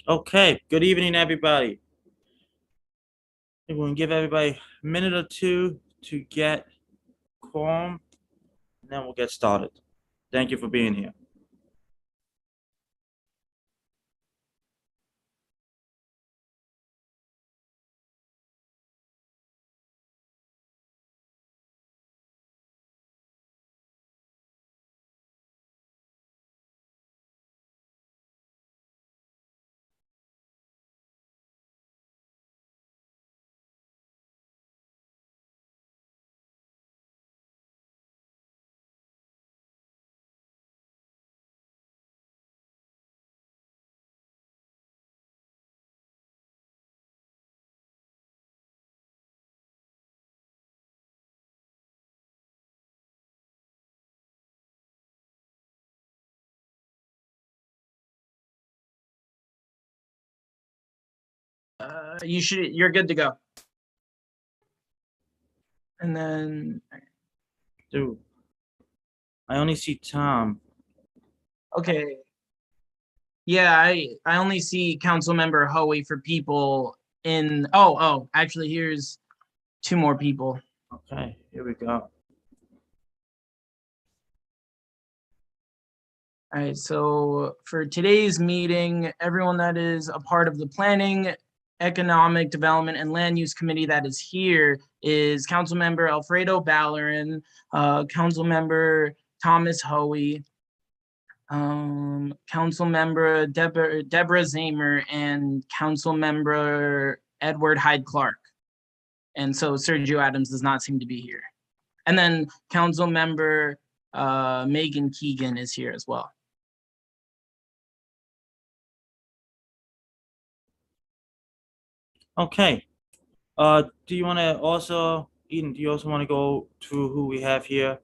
Okay, good evening, everybody. We're going to give everybody a minute or two to get calm, and then we'll get started. Thank you for being here. You're good to go. And then, Dude, I only see Tom. okay. Yeah, I only see council member Hoey for people in, actually here's two more people. Okay, here we go. All right, so for today's meeting, everyone that is a part of the Planning, Economic Development, and Land Use Committee that is here is Councilmember Alfredo Ballerin, Councilmember Thomas Hoey, Councilmember Deborah Zamer, and Councilmember Edward Hyde Clark. And so Sergio Adams does not seem to be here. And then Councilmember Megan Keegan is here as well. Okay. Do you want to also, Eden, do you also want to go through who we have here?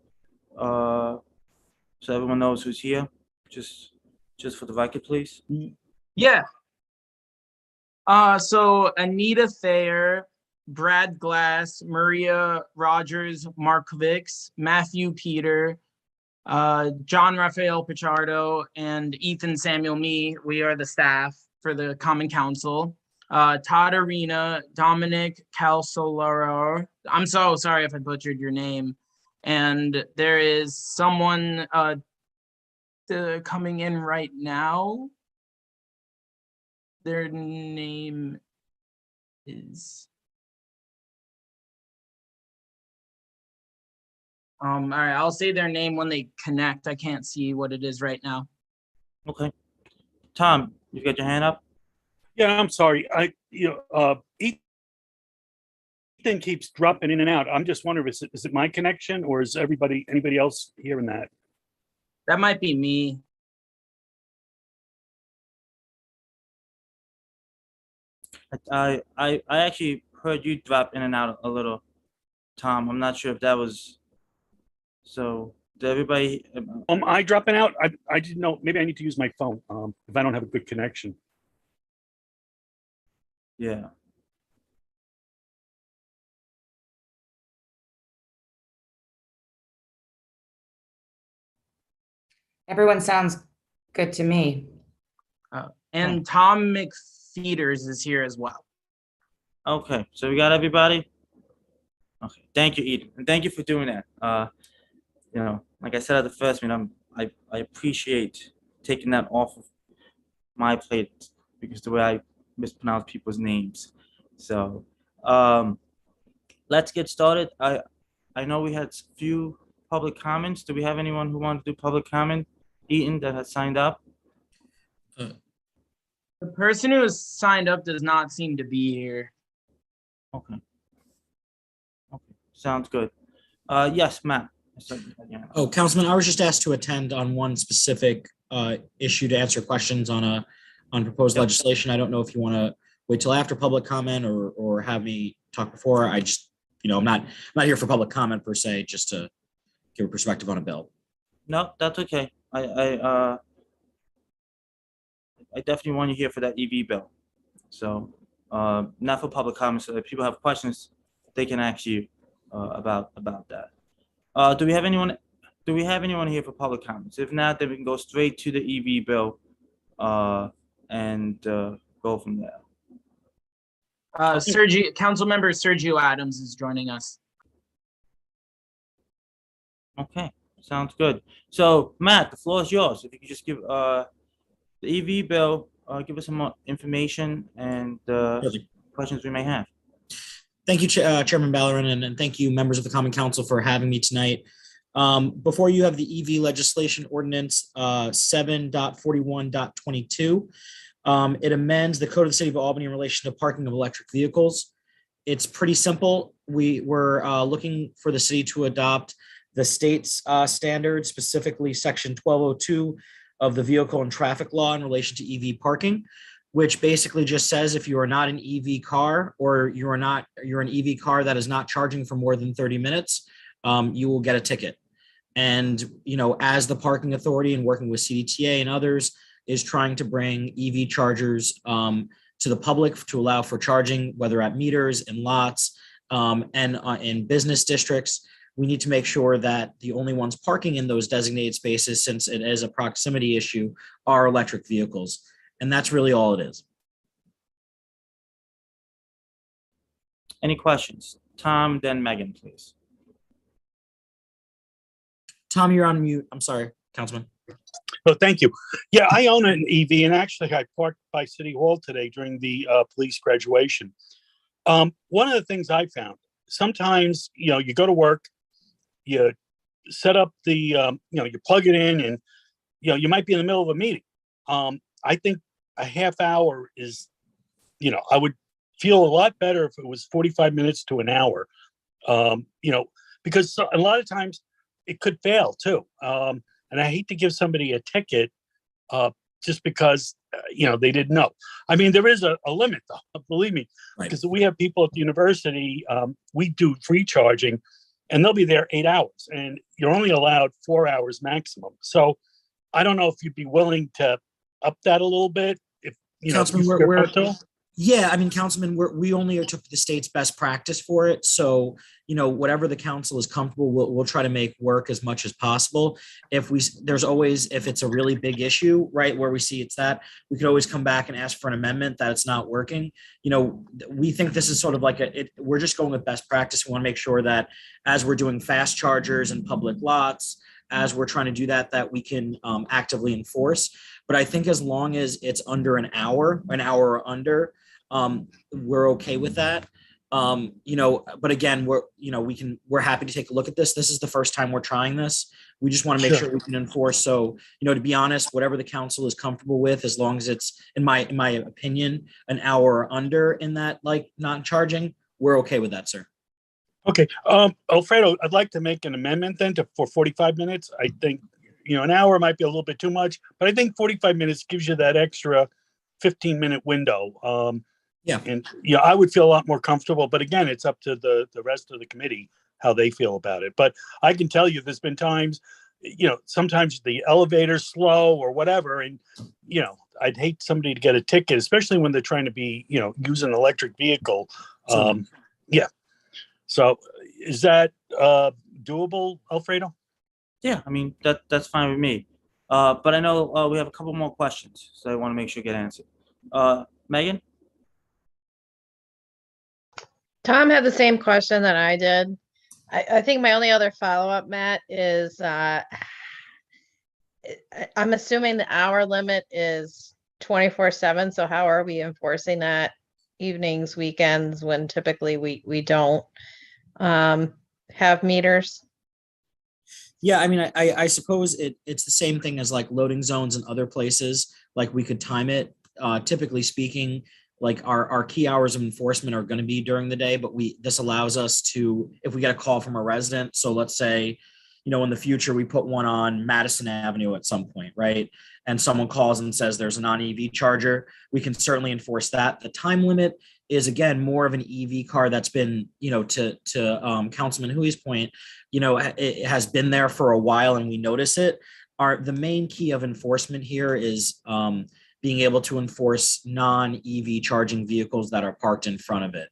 So everyone knows who's here? Just for the record, please. Yeah. So Anita Thayer, Brad Glass, Maria Rogers Markovics, Matthew Peter, John Rafael Pichardo, and Ethan Samuel Me. We are the staff for the Common Council. Todd Arena, Dominic Calsolaro. I'm so sorry if I butchered your name. And there is someone coming in right now. Their name is all right, I'll say their name when they connect. I can't see what it is right now. Okay. Tom, you got your hand up? Yeah, I'm sorry. Ethan keeps dropping in and out. I'm just wondering, is it my connection or is anybody else hearing that? That might be me. I actually heard you drop in and out a little, Tom. I'm not sure if that was so. Did everybody? I dropping out? I didn't know. Maybe I need to use my phone if I don't have a good connection. Yeah. Everyone sounds good to me. And Tom McFeeters is here as well. Okay, so we got everybody. Okay, thank you, Eden, and thank you for doing that. Like I said at the first meeting, I appreciate taking that off of my plate because the way I mispronounce people's names. So, let's get started. I know we had a few public comments. Do we have anyone who wanted to do public comment? Eden, that has signed up. The person who has signed up does not seem to be here. Okay. Sounds good. Yes, Matt. Oh, Councilman, I was just asked to attend on one specific issue to answer questions on proposed legislation. I don't know if you want to wait till after public comment or have me talk before. I just, I'm not here for public comment per se, just to give a perspective on a bill. No, that's okay. I definitely want you here for that EV bill. So, not for public comments. So if people have questions, they can ask you about that. Do we have anyone here for public comments? If not, then we can go straight to the EV bill. And go from there. Councilmember Sergio Adams is joining us. Okay, sounds good. So Matt, the floor is yours. If you could just give the EV bill, give us some more information and Perfect. questions we may have. Thank you, Chairman Ballerin, and thank you, members of the Common Council, for having me tonight. Before you have the EV legislation ordinance 7.41.22. It amends the Code of the City of Albany in relation to parking of electric vehicles. It's pretty simple. We were looking for the city to adopt the state's standards, specifically Section 1202 of the Vehicle and Traffic Law in relation to EV parking, which basically just says if you are not an EV car or you're an EV car that is not charging for more than 30 minutes, you will get a ticket. And, as the parking authority and working with CDTA and others is trying to bring EV chargers to the public to allow for charging, whether at meters, in lots, and in business districts, we need to make sure that the only ones parking in those designated spaces, since it is a proximity issue, are electric vehicles. And that's really all it is. Any questions? Tom, then Megan, please. Tom, you're on mute. I'm sorry, Councilman. Oh, thank you. Yeah, I own an EV, and actually I parked by City Hall today during the police graduation. One of the things I found, sometimes, you go to work, you set up the, you plug it in, and, you might be in the middle of a meeting. I think a half hour is, I would feel a lot better if it was 45 minutes to an hour, because a lot of times it could fail too. And I hate to give somebody a ticket just because, they didn't know. I mean, there is a limit though, believe me, Right. because we have people at the university, we do free charging and they'll be there 8 hours and you're only allowed 4 hours maximum. So I don't know if you'd be willing to up that a little bit. If, Councilman, if you're comfortable. Yeah, I mean, Councilman, we only took the state's best practice for it. So, whatever the council is comfortable, we'll try to make work as much as possible. If it's a really big issue, right, where we see it's that, we could always come back and ask for an amendment that it's not working. We think this is sort of like we're just going with best practice. We want to make sure that as we're doing fast chargers in public lots, as we're trying to do that we can actively enforce. But I think as long as it's under an hour or under, we're okay with that. But again, we're happy to take a look at this. This is the first time we're trying this. We just want to make sure we can enforce. So, to be honest, whatever the council is comfortable with, as long as it's, in my opinion, an hour or under in that, like, not charging, we're okay with that, sir. Okay. Alfredo, I'd like to make an amendment then for 45 minutes. I think, an hour might be a little bit too much, but I think 45 minutes gives you that extra 15-minute window. Yeah. And I would feel a lot more comfortable, but again, it's up to the rest of the committee, how they feel about it. But I can tell you there's been times, sometimes the elevator's slow or whatever. And, I'd hate somebody to get a ticket, especially when they're trying to be, use an electric vehicle. Yeah. So is that doable, Alfredo? Yeah, I mean, that's fine with me. But I know we have a couple more questions, so I want to make sure get answered. Megan? Tom had the same question that I did. I think my only other follow-up, Matt, is I'm assuming the hour limit is 24/7. So how are we enforcing that evenings, weekends, when typically we don't have meters? Yeah, I mean, I suppose it's the same thing as like loading zones and other places. Like we could time it. Typically speaking, like our key hours of enforcement are going to be during the day, but this allows us to, if we get a call from a resident. So let's say, in the future, we put one on Madison Avenue at some point, right? And someone calls and says there's a non-EV charger, we can certainly enforce that. The time limit is, again, more of an EV car that's been, to Councilman Huey's point, it has been there for a while and we notice it. The main key of enforcement here is being able to enforce non-EV charging vehicles that are parked in front of it,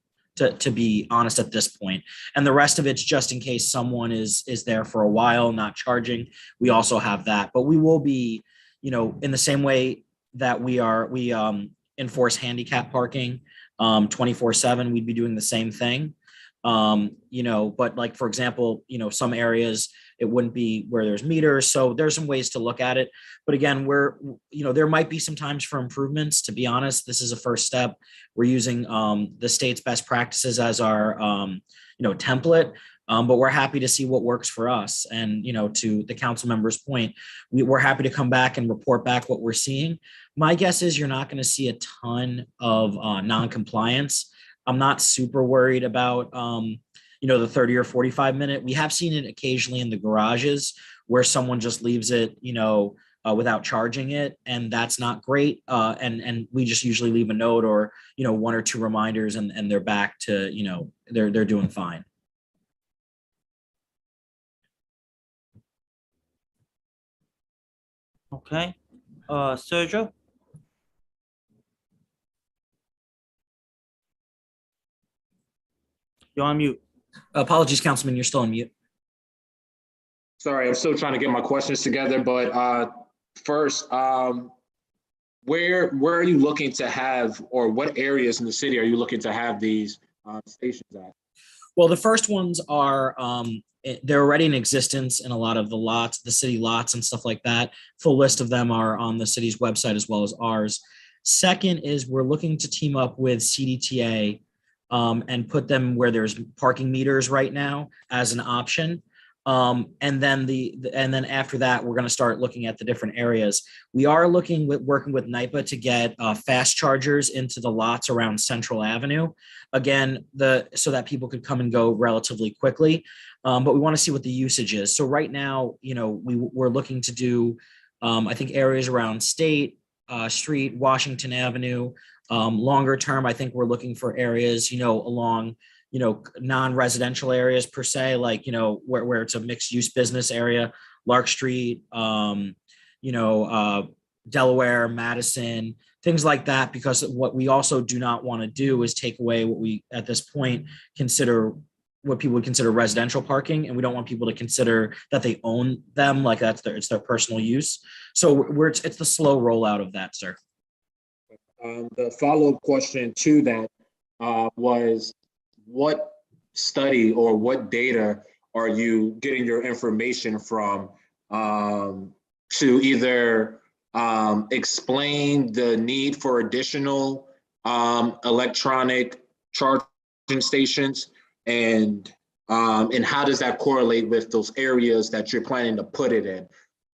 to be honest at this point. And the rest of it's just in case someone is there for a while, not charging. We also have that, but we will be, in the same way that we enforce handicap parking 24/7, we'd be doing the same thing. But like, for example, some areas it wouldn't be where there's meters. So there's some ways to look at it. But again, there might be some times for improvements. To be honest, this is a first step. We're using the state's best practices as our template. But we're happy to see what works for us. And, to the council member's point, we're happy to come back and report back what we're seeing. My guess is you're not going to see a ton of non-compliance. I'm not super worried about, the 30 or 45 minute. We have seen it occasionally in the garages where someone just leaves it, without charging it. And that's not great. And we just usually leave a note or, 1 or 2 reminders and they're back to, they're doing fine. Okay, Sergio? You're on mute. Apologies, Councilman, you're still on mute. Sorry, I'm still trying to get my questions together, but first, where are you looking to have, or what areas in the city are you looking to have these stations at? Well, the first ones are, they're already in existence in a lot of the lots, the city lots and stuff like that. Full list of them are on the city's website as well as ours. Second is we're looking to team up with CDTA and put them where there's parking meters right now as an option. And then after that, we're going to start looking at the different areas. We are working with NYPA to get fast chargers into the lots around Central Avenue. Again, so that people could come and go relatively quickly. But we want to see what the usage is. So right now, we're looking to do, I think, areas around State Street, Washington Avenue. Longer term, I think we're looking for areas, along, non-residential areas per se, like, where it's a mixed use business area, Lark Street, Delaware, Madison, things like that, because what we also do not want to do is take away what we, at this point, what people would consider residential parking. And we don't want people to consider that they own them, like it's their personal use. So it's the slow rollout of that, sir. The follow-up question to that was, what study or what data are you getting your information from to either explain the need for additional electronic charging stations, and how does that correlate with those areas that you're planning to put it in?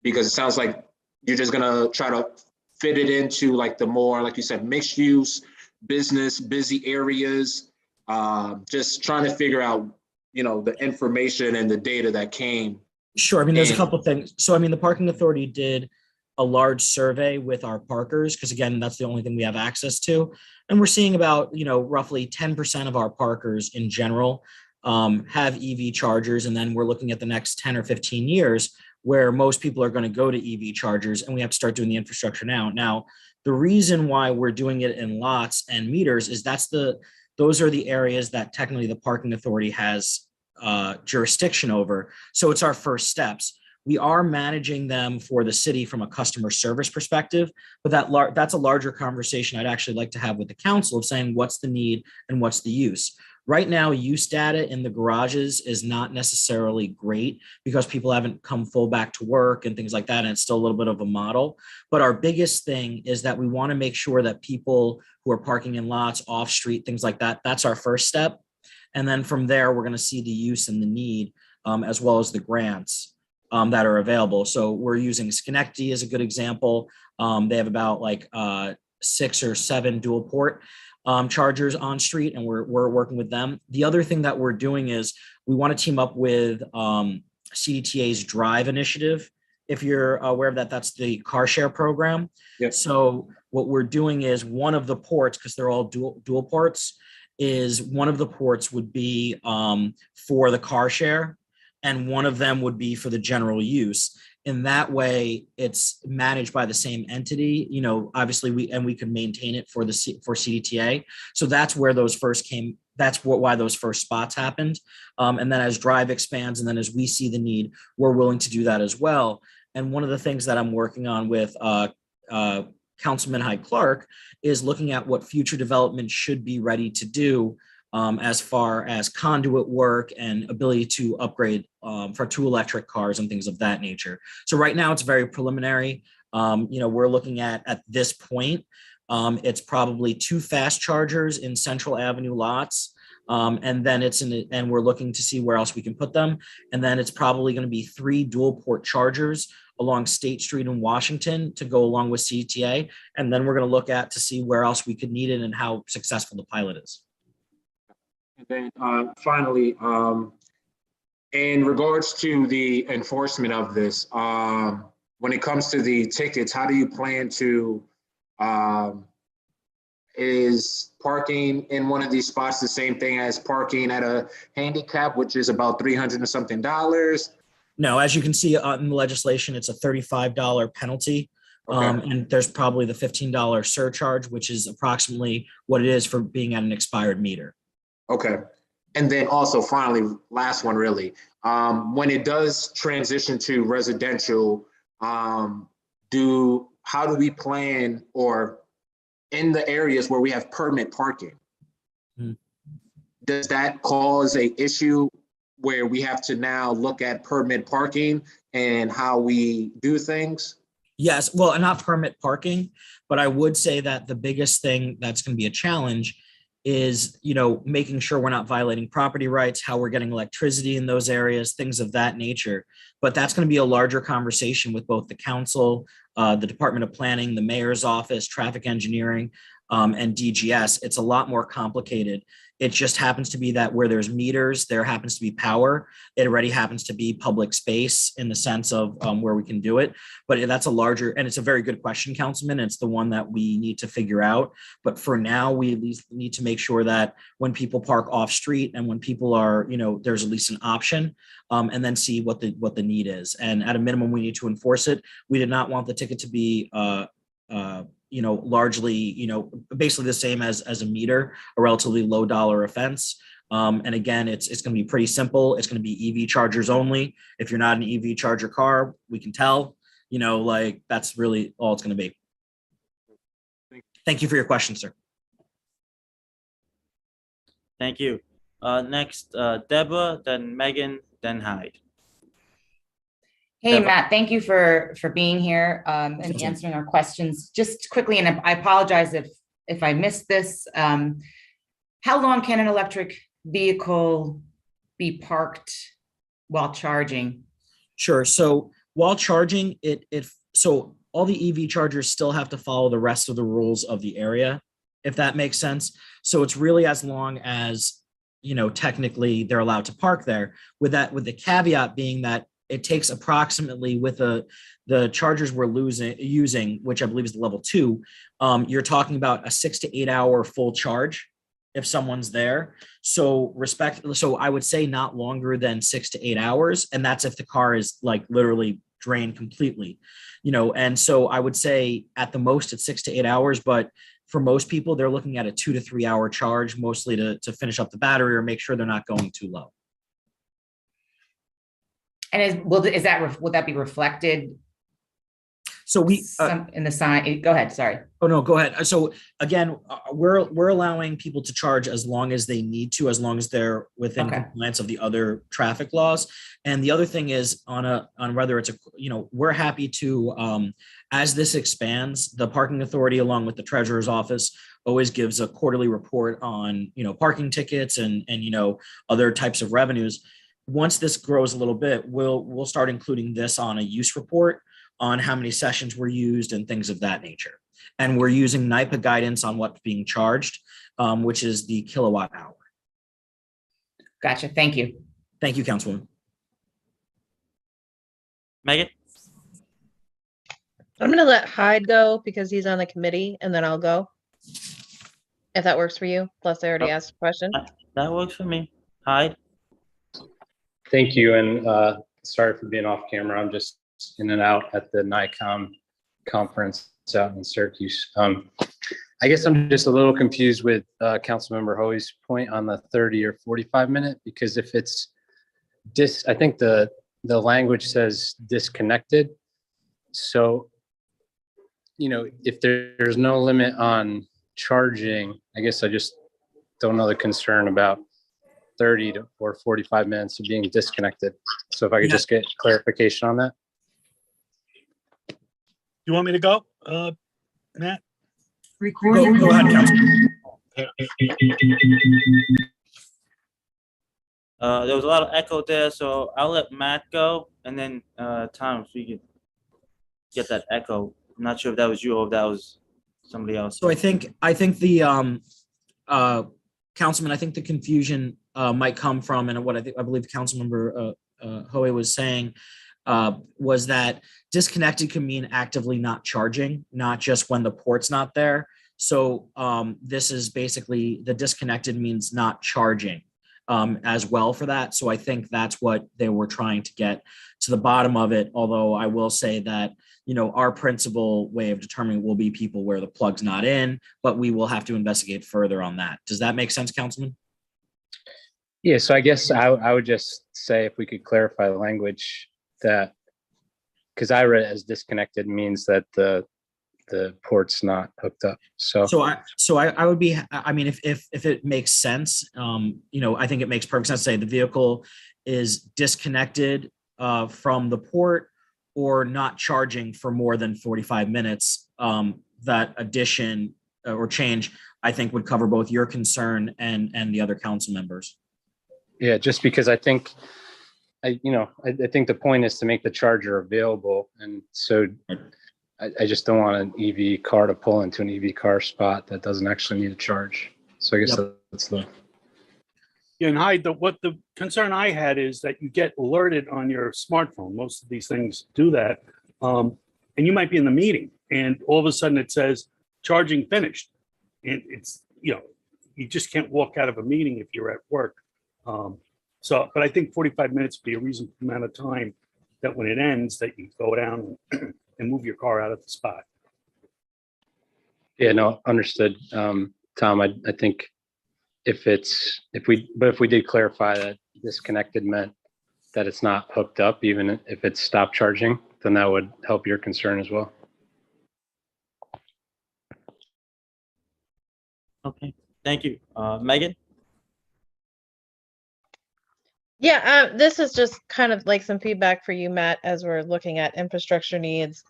Because it sounds like you're just gonna try to fit it into like the more, like you said, mixed use, business, busy areas. Just trying to figure out, the information and the data that came. Sure. I mean, there's a couple of things. So, I mean, the Parking Authority did a large survey with our parkers, because again, that's the only thing we have access to. And we're seeing about, roughly 10% of our parkers in general have EV chargers. And then we're looking at the next 10 or 15 years where most people are going to go to EV chargers, and we have to start doing the infrastructure now. Now, the reason why we're doing it in lots and meters is those are the areas that technically the Parking Authority has jurisdiction over. So it's our first steps. We are managing them for the city from a customer service perspective, but that's a larger conversation I'd actually like to have with the council of saying what's the need and what's the use. Right now, use data in the garages is not necessarily great because people haven't come full back to work and things like that, and it's still a little bit of a model. But our biggest thing is that we want to make sure that people who are parking in lots, off street, things like that, that's our first step. And then from there, we're going to see the use and the need, as well as the grants that are available. So we're using Schenectady as a good example. They have about 6 or 7 dual port chargers on street, and we're working with them. The other thing that we're doing is we want to team up with CDTA's Drive initiative. If you're aware of that, that's the car share program. Yep. So what we're doing is one of the ports, because they're all dual ports, is one of the ports would be for the car share, and one of them would be for the general use. In that way, it's managed by the same entity. Obviously we can maintain it for CDTA. So that's where those first came. That's why those first spots happened. And then as Drive expands, and then as we see the need, we're willing to do that as well. And one of the things that I'm working on with Councilman Hyde Clark is looking at what future development should be ready to do as far as conduit work and ability to upgrade for 2 electric cars and things of that nature. So right now it's very preliminary. We're looking at this point, it's probably 2 fast chargers in Central Avenue lots. And then and we're looking to see where else we can put them. And then it's probably going to be 3 dual port chargers along State Street in Washington to go along with CTA. And then we're going to look at to see where else we could need it and how successful the pilot is. And then finally, in regards to the enforcement of this, when it comes to the tickets, how do you plan to, is parking in one of these spots the same thing as parking at a handicap, which is about $300 and something? No, as you can see in the legislation, it's a $35 penalty. Okay. And there's probably the $15 surcharge, which is approximately what it is for being at an expired meter. Okay. And then also finally, last one really, when it does transition to residential, how do we plan, or in the areas where we have permit parking, does that cause a issue where we have to now look at permit parking and how we do things? Yes, well, not permit parking, but I would say that the biggest thing that's going to be a challenge is, making sure we're not violating property rights, how we're getting electricity in those areas, things of that nature. But that's going to be a larger conversation with both the council, the Department of Planning, the mayor's office, traffic engineering, and DGS. It's a lot more complicated. It just happens to be that where there's meters, there happens to be power. It already happens to be public space in the sense of where we can do it. But that's a larger, and it's a very good question, Councilman. It's the one that we need to figure out. But for now, we at least need to make sure that when people park off street and when people are, there's at least an option, and then see what the need is. And at a minimum, we need to enforce it. We did not want the ticket to be largely, basically the same as a meter, a relatively low dollar offense. And again, it's going to be pretty simple. It's going to be EV chargers only. If you're not an EV charger car, we can tell, that's really all it's going to be. Thank you for your question, sir. Thank you. Next, Deborah, then Megan, then Hyde. Hey, Deborah. Matt, thank you for being here and answering our questions. Just quickly, and I apologize if I missed this. How long can an electric vehicle be parked while charging? Sure. So while charging, so all the EV chargers still have to follow the rest of the rules of the area, if that makes sense. So it's really as long as, technically they're allowed to park there. With the caveat being that it takes approximately, with the chargers we're using, which I believe is the level 2, you're talking about a 6 to 8 hour full charge if someone's there. So I would say not longer than 6 to 8 hours. And that's if the car is like literally drained completely, and so I would say at the most it's 6 to 8 hours, but for most people, they're looking at a 2 to 3 hour charge, mostly to finish up the battery or make sure they're not going too low. And would that be reflected? So we In the sign, go ahead, sorry. Oh, no, go ahead. So again, we're allowing people to charge as long as they need to, as long as they're within compliance of the other traffic laws. And the other thing is on whether it's we're happy to, as this expands, the parking authority along with the treasurer's office always gives a quarterly report on, parking tickets and other types of revenues. Once this grows a little bit, we'll start including this on a use report on how many sessions were used and things of that nature. And we're using NYPA guidance on what's being charged, which is the kilowatt hour. Gotcha. Thank you. Thank you, Councilwoman. Megan? I'm gonna let Hyde go because he's on the committee, and then I'll go. If that works for you, plus I already asked a question. That works for me. Hyde? Thank you, and sorry for being off camera. I'm just in and out at the NICOM conference out in Syracuse. I guess I'm just a little confused with Councilmember Hoey's point on the 30 or 45 minute, because if it's I think the language says disconnected. So if there's no limit on charging, I guess I just don't know the concern about 30 or 45 minutes of being disconnected. So if I could Yeah. just get clarification on that. You want me to go, Matt? Go ahead, Councilman. There was a lot of echo there, so I'll let Matt go, and then Tom, if you could get that echo. I'm not sure if that was you or if that was somebody else. So I think the Councilman, I think the confusion might come from, and what I believe Councilmember Hoey was saying was that disconnected can mean actively not charging, not just when the port's not there. So this is basically, the disconnected means not charging as well for that. So I think that's what they were trying to get to the bottom of it. Although I will say that, our principal way of determining will be people where the plug's not in, but we will have to investigate further on that. Does that make sense, Councilman? Yeah, so I guess I would just say if we could clarify the language that, because I read it as disconnected means that the port's not hooked up. So I would be, I mean, if it makes sense, I think it makes perfect sense to say the vehicle is disconnected from the port or not charging for more than 45 minutes. That addition or change, I think, would cover both your concern and the other council members. Yeah, just because I think the point is to make the charger available. And so I just don't want an EV car to pull into an EV car spot that doesn't actually need a charge. So I guess that's the. Yeah, and Hyde, what the concern I had is that you get alerted on your smartphone. Most of these things do that. And you might be in the meeting and all of a sudden it says charging finished. And it's, you just can't walk out of a meeting if you're at work. But I think 45 minutes would be a reasonable amount of time that when it ends, that you go down and move your car out of the spot. Yeah, no, understood. Tom, I think if we did clarify that disconnected meant that it's not hooked up, even if it's stopped charging, then that would help your concern as well. Okay, thank you. Megan? Yeah, this is just kind of like some feedback for you, Matt, as we're looking at infrastructure needs.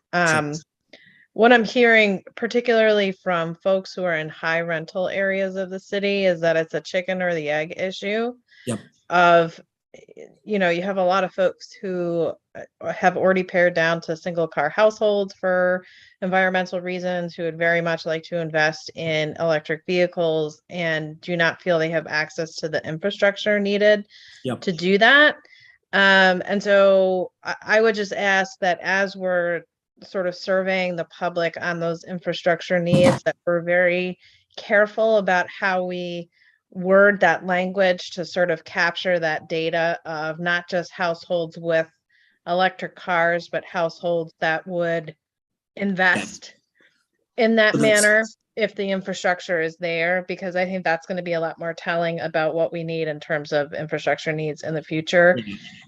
What I'm hearing, particularly from folks who are in high rental areas of the city, is that it's a chicken or the egg issue. Yep. Of, you have a lot of folks who have already pared down to single car households for environmental reasons, who would very much like to invest in electric vehicles and do not feel they have access to the infrastructure needed to do that. And so I would just ask that as we're sort of surveying the public on those infrastructure needs, that we're very careful about how we word that language to sort of capture that data of not just households with electric cars, but households that would invest in that manner if the infrastructure is there, because I think that's going to be a lot more telling about what we need in terms of infrastructure needs in the future.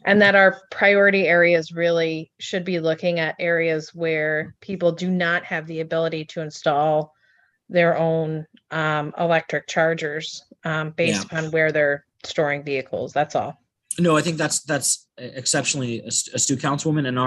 And that our priority areas really should be looking at areas where people do not have the ability to install their own electric chargers based upon where they're storing vehicles. That's all. No, I think that's exceptionally astute, Councilwoman. And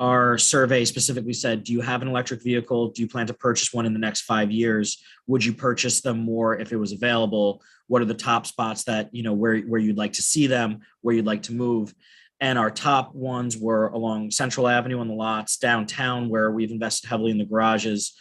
our survey specifically said, do you have an electric vehicle? Do you plan to purchase one in the next 5 years? Would you purchase them more if it was available? What are the top spots that, where you'd like to see them, where you'd like to move? And our top ones were along Central Avenue on the lots, downtown, where we've invested heavily in the garages,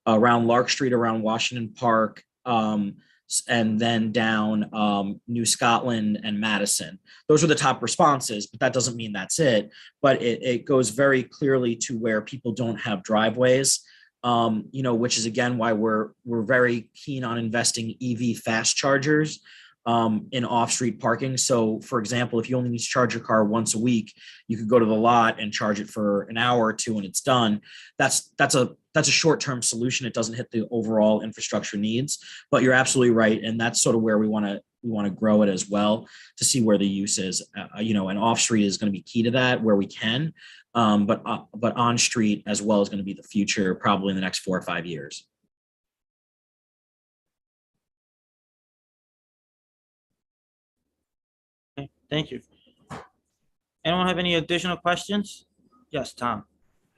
around Lark Street, around Washington Park, and then down New Scotland and Madison. Those are the top responses, but that doesn't mean that's it. But it goes very clearly to where people don't have driveways, which is again why we're very keen on investing EV fast chargers in off-street parking. So for example, if you only need to charge your car once a week, you could go to the lot and charge it for an hour or two and it's done. That's a short-term solution. It doesn't hit the overall infrastructure needs, but you're absolutely right. And that's sort of where we want to grow it as well, to see where the use is, and off-street is going to be key to that where we can. but on street as well is going to be the future, probably in the next 4 or 5 years. Okay, thank you. Anyone have any additional questions? Yes, Tom.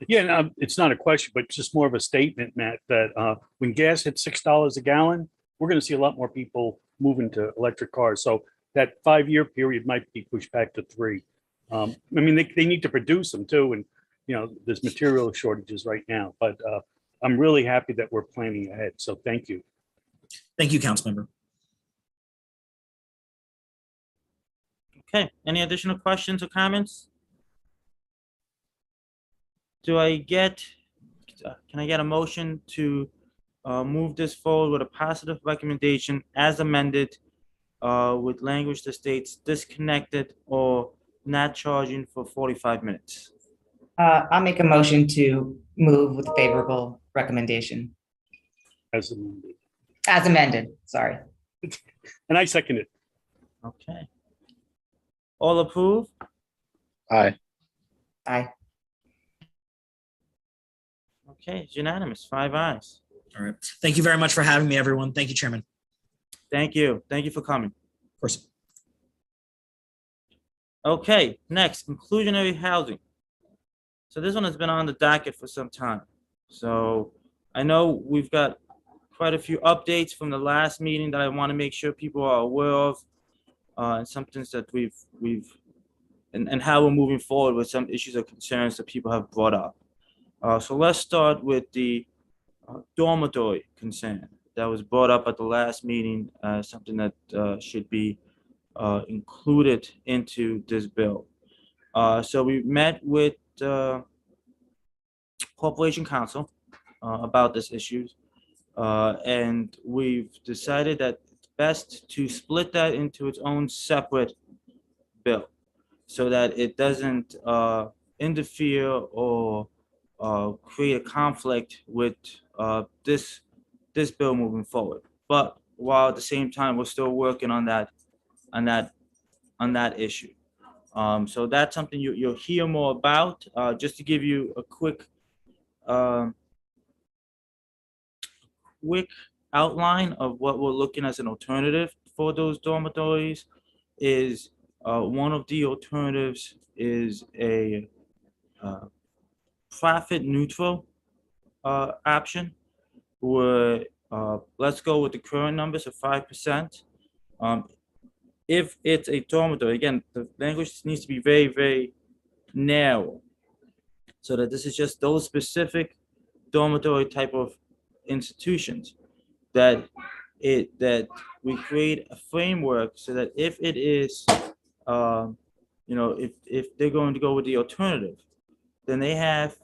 Yeah, no, it's not a question, but just more of a statement, Matt, that when gas hits $6 a gallon, we're going to see a lot more people moving to electric cars. So that 5-year period might be pushed back to 3. I mean, they need to produce them too. And, you know, there's material shortages right now, but I'm really happy that we're planning ahead. So thank you. Thank you, Councilmember. Okay, any additional questions or comments? Can I get a motion to move this forward with a positive recommendation as amended with language that states disconnected or not charging for 45 minutes? I'll make a motion to move with favorable recommendation As amended. as amended, sorry. And I second it. Okay. All approve? Aye. Aye. Okay, it's unanimous, 5 ayes. All right. Thank you very much for having me, everyone. Thank you, Chairman. Thank you. Thank you for coming. Of course. Okay, next, inclusionary housing. So this one has been on the docket for some time. So I know we've got quite a few updates from the last meeting that I want to make sure people are aware of. And some things that and how we're moving forward with some issues or concerns that people have brought up. So let's start with the dormitory concern that was brought up at the last meeting, something that should be included into this bill. So we met with Corporation Council about this issue, and we've decided that it's best to split that into its own separate bill so that it doesn't interfere or create a conflict with this bill moving forward. But while at the same time we're still working on that issue. So that's something you'll hear more about. Just to give you a quick outline of what we're looking as an alternative for those dormitories is one of the alternatives is a profit neutral option where let's go with the current numbers of 5%. If it's a dormitory, again, the language needs to be very, very narrow so that this is just those specific dormitory type of institutions that we create a framework so that if it is, if they're going to go with the alternative, then they have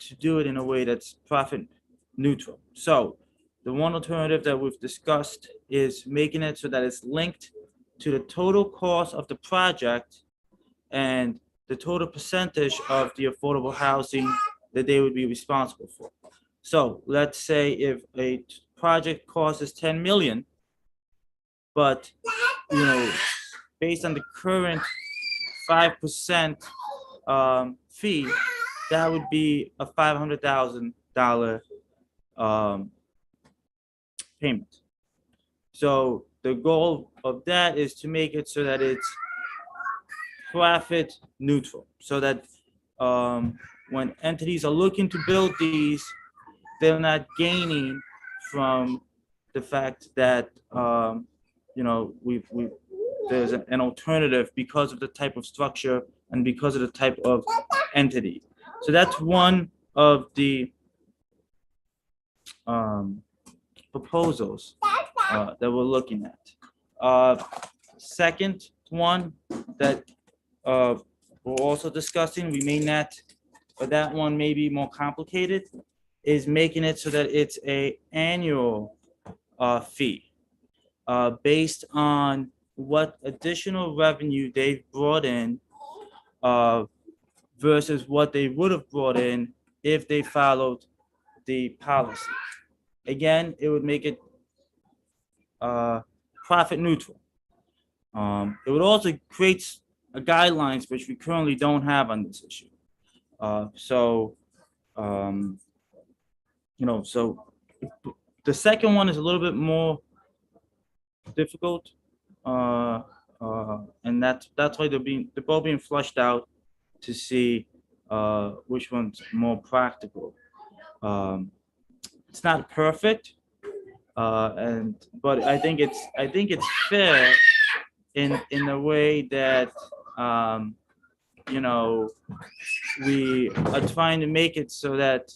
to do it in a way that's profit neutral. So the one alternative that we've discussed is making it so that it's linked to the total cost of the project and the total percentage of the affordable housing that they would be responsible for. So let's say if a project cost is 10 million, but based on the current 5% fee, that would be a $500,000 payment. So the goal of that is to make it so that it's profit neutral, so that when entities are looking to build these, they're not gaining from the fact that there's an alternative because of the type of structure and because of the type of entity. So that's one of the proposals that we're looking at. Second one that we're also discussing, we may not, but that one may be more complicated, is making it so that it's a annual fee based on what additional revenue they've brought in versus what they would have brought in if they followed the policy. Again, it would make it profit neutral. It would also create guidelines which we currently don't have on this issue. So, you know, so the second one is a little bit more difficult. And that's why they're both being flushed out to see which one's more practical. It's not perfect, but I think it's fair in a way that you know, we are trying to make it so that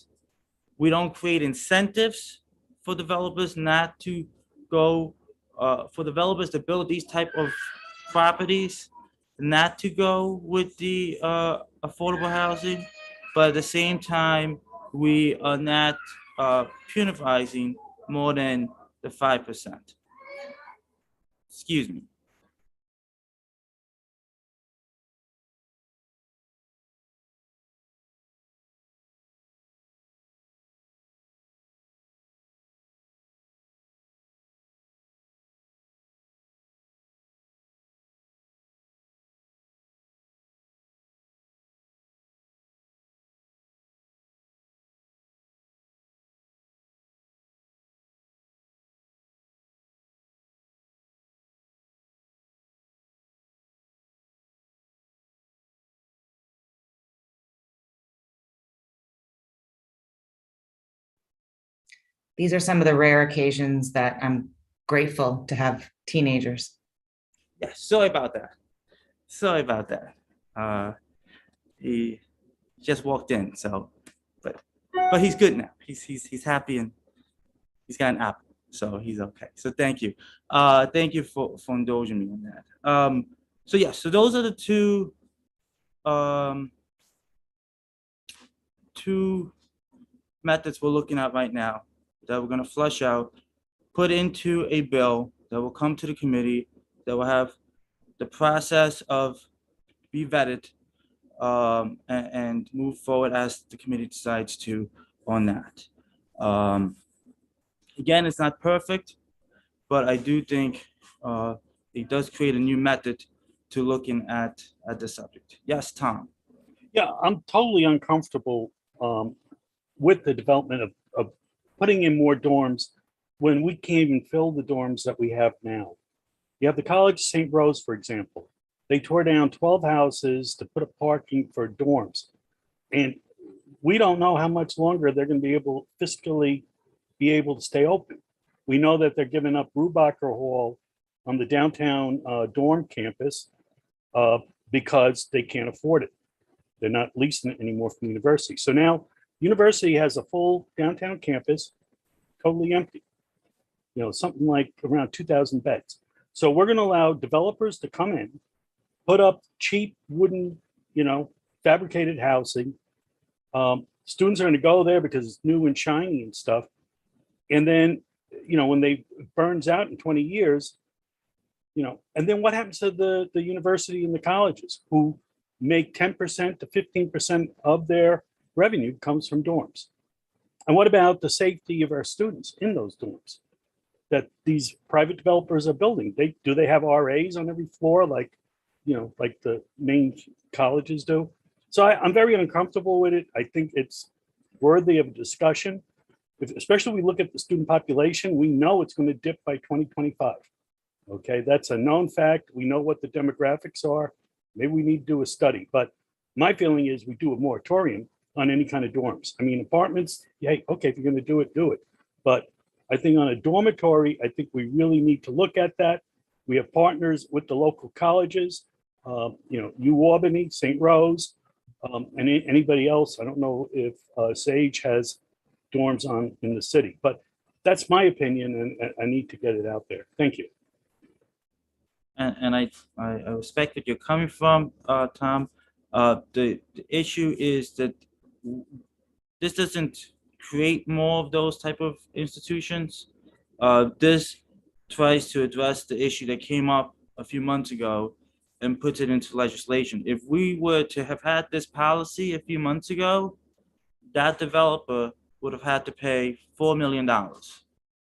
we don't create incentives for developers not to go, for developers to build these type of properties, not to go with the affordable housing, but at the same time, we are not punitizing more than the 5%. Excuse me. These are some of the rare occasions that I'm grateful to have teenagers. Yeah, sorry about that. Sorry about that. He just walked in, so, but he's good now. He's happy and he's got an apple, so he's okay. So thank you. Thank you for indulging me on that. So yeah, so those are the two methods we're looking at right now that we're gonna flush out, put into a bill that will come to the committee, that will have the process of be vetted, and move forward as the committee decides to on that. Again, it's not perfect, but I do think it does create a new method to looking at the subject. Yes, Tom. Yeah, I'm totally uncomfortable with the development of putting in more dorms when we can't even fill the dorms that we have now. You have the College of St. Rose, for example. They tore down 12 houses to put up parking for dorms. And we don't know how much longer they're going to be able fiscally be able to stay open. We know that they're giving up Brubacher Hall on the downtown dorm campus because they can't afford it. They're not leasing it anymore from the university. So now university has a full downtown campus, totally empty. You know, something like around 2,000 beds. So we're going to allow developers to come in, put up cheap wooden, you know, fabricated housing. Students are going to go there because it's new and shiny and stuff. And then, you know, when they burns out in 20 years, you know, and then what happens to the university and the colleges who make 10% to 15% of their revenue comes from dorms? And what about the safety of our students in those dorms that these private developers are building? Do they have RAs on every floor like, you know, like the main colleges do? So I'm very uncomfortable with it. I think it's worthy of discussion. Especially we look at the student population, we know it's going to dip by 2025. Okay, that's a known fact. We know what the demographics are. Maybe we need to do a study, but my feeling is we do a moratorium on any kind of dorms. I mean, apartments, yeah, okay, if you're going to do it, do it. But I think on a dormitory, I think we really need to look at that. We have partners with the local colleges, you know, UAlbany, St. Rose, and anybody else. I don't know if Sage has dorms on in the city, but that's my opinion, and I need to get it out there. Thank you. And I respect that you're coming from, Tom. The issue is that this doesn't create more of those type of institutions. This tries to address the issue that came up a few months ago and puts it into legislation. If we were to have had this policy a few months ago, that developer would have had to pay $4 million,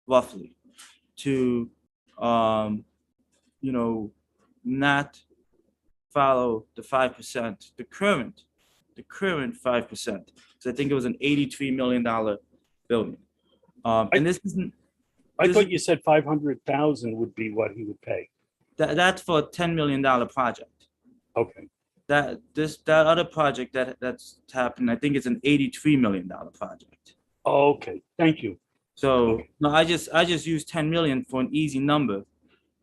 roughly, to you know, not follow the 5%, the current the current 5%. So I think it was an $83 million building. And this isn't, I This- thought you said 500,000 would be what he would pay. that's for a $10 million project. Okay, That other project that's happened, I think it's an $83 million project. okay, thank you. So Okay. no, I just used 10 million for an easy number,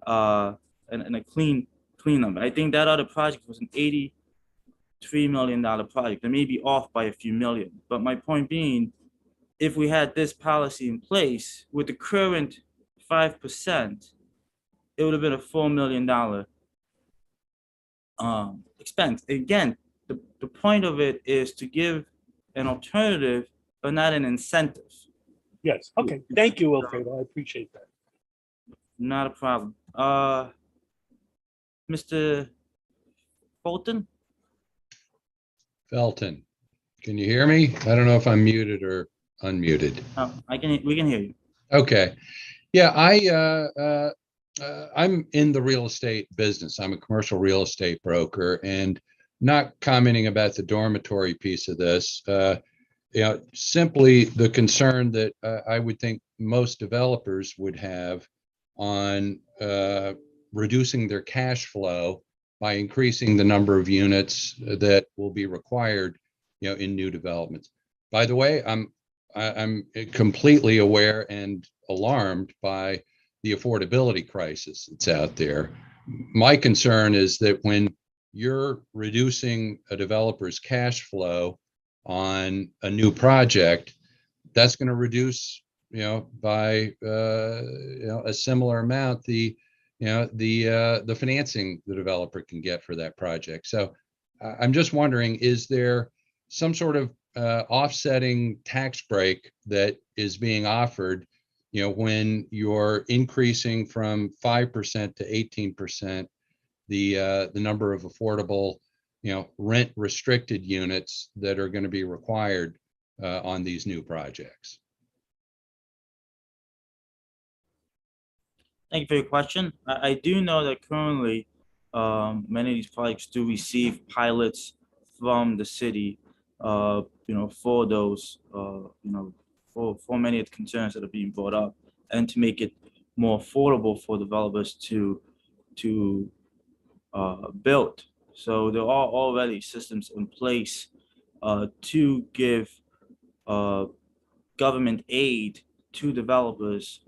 and a clean number. I think that other project was an $83 million project. It may be off by a few million, but my point being, if we had this policy in place with the current 5%, it would have been a $4 million expense. Again, the point of it is to give an alternative, but not an incentive. Yes, okay, thank you, Wilfredo, I appreciate that. Not a problem. Mr. Bolton? Felton, can you hear me? I don't know if I'm muted or unmuted. No, we can hear you. Okay. Yeah, I'm in the real estate business. I'm a commercial real estate broker, and not commenting about the dormitory piece of this. Simply the concern that I would think most developers would have on reducing their cash flow by increasing the number of units that will be required, in new developments. By the way, I'm completely aware and alarmed by the affordability crisis that's out there. My concern is that when you're reducing a developer's cash flow on a new project, that's going to reduce, by a similar amount the financing the developer can get for that project. So I'm just wondering, is there some sort of offsetting tax break that is being offered, when you're increasing from 5% to 18% the number of affordable, rent restricted units that are going to be required on these new projects? Thank you for your question. I do know that currently, many of these projects do receive pilots from the city, for those, for many of the concerns that are being brought up, and to make it more affordable for developers to build. So there are already systems in place to give government aid to developers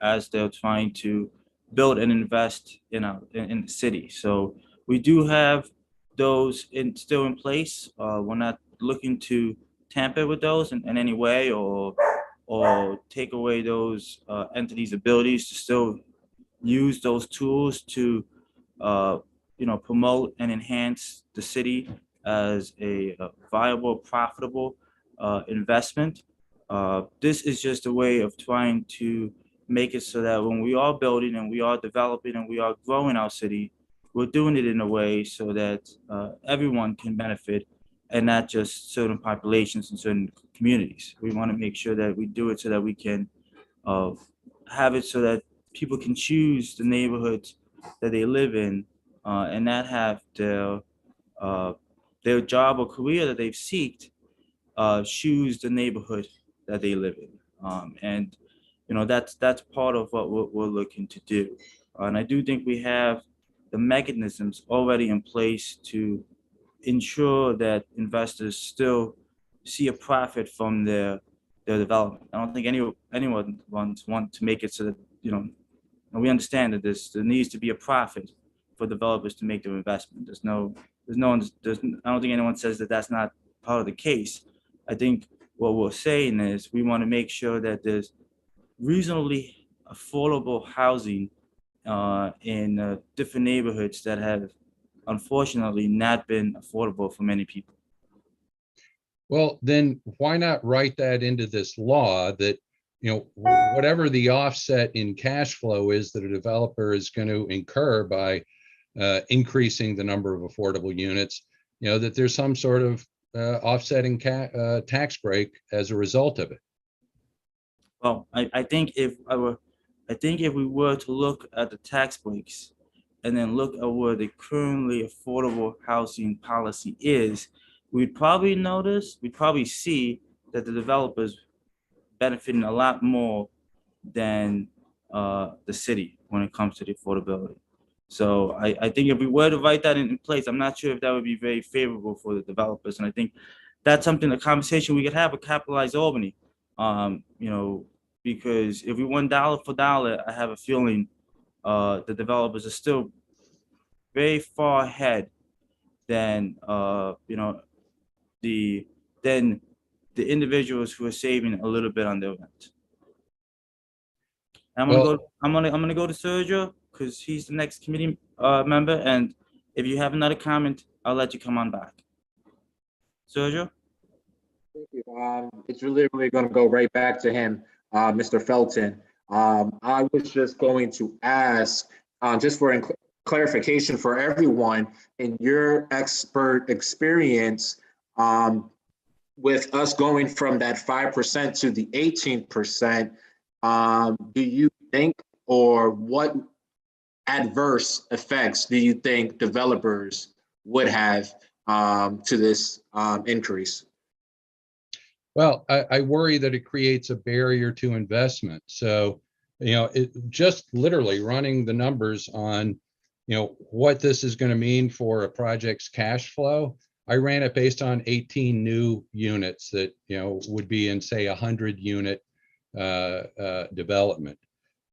as they're trying to build and invest in the city. So we do have those still in place. We're not looking to tamper with those in any way, or take away those entities' abilities to still use those tools to promote and enhance the city as a viable, profitable investment. This is just a way of trying to make it so that when we are building and we are developing and we are growing our city, we're doing it in a way so that everyone can benefit, and not just certain populations and certain communities. We want to make sure that we do it so that we can have it so that people can choose the neighborhoods that they live in, and not have their job or career that they've sought choose the neighborhood that they live in. And that's part of what we're looking to do. And I do think we have the mechanisms already in place to ensure that investors still see a profit from their development. I don't think anyone want to make it so that, and we understand that there needs to be a profit for developers to make their investment. I don't think anyone says that that's not part of the case. I think what we're saying is we want to make sure that there's reasonably affordable housing in different neighborhoods that have unfortunately not been affordable for many people. Well, then why not write that into this law that, whatever the offset in cash flow is that a developer is going to incur by increasing the number of affordable units, that there's some sort of offsetting tax break as a result of it. Well, I think if we were to look at the tax breaks and then look at where the currently affordable housing policy is, we'd probably notice, we'd probably see that the developers benefiting a lot more than the city when it comes to the affordability. So I think if we were to write that in place, I'm not sure if that would be very favorable for the developers. And I think that's something, a conversation we could have with Capitalize Albany. Because if we went dollar for dollar, I have a feeling the developers are still very far ahead than than the individuals who are saving a little bit on their rent. I'm gonna go to Sergio because he's the next committee member, and if you have another comment, I'll let you come on back. Sergio? Thank you. It's really going to go right back to him, Mr. Felton. I was just going to ask, just for clarification for everyone, in your expert experience, with us going from that 5% to the 18%, do you think, or what adverse effects do you think developers would have to this increase? Well, I worry that it creates a barrier to investment. So, it just literally running the numbers on, what this is going to mean for a project's cash flow. I ran it based on 18 new units that, would be in, say, 100 unit development.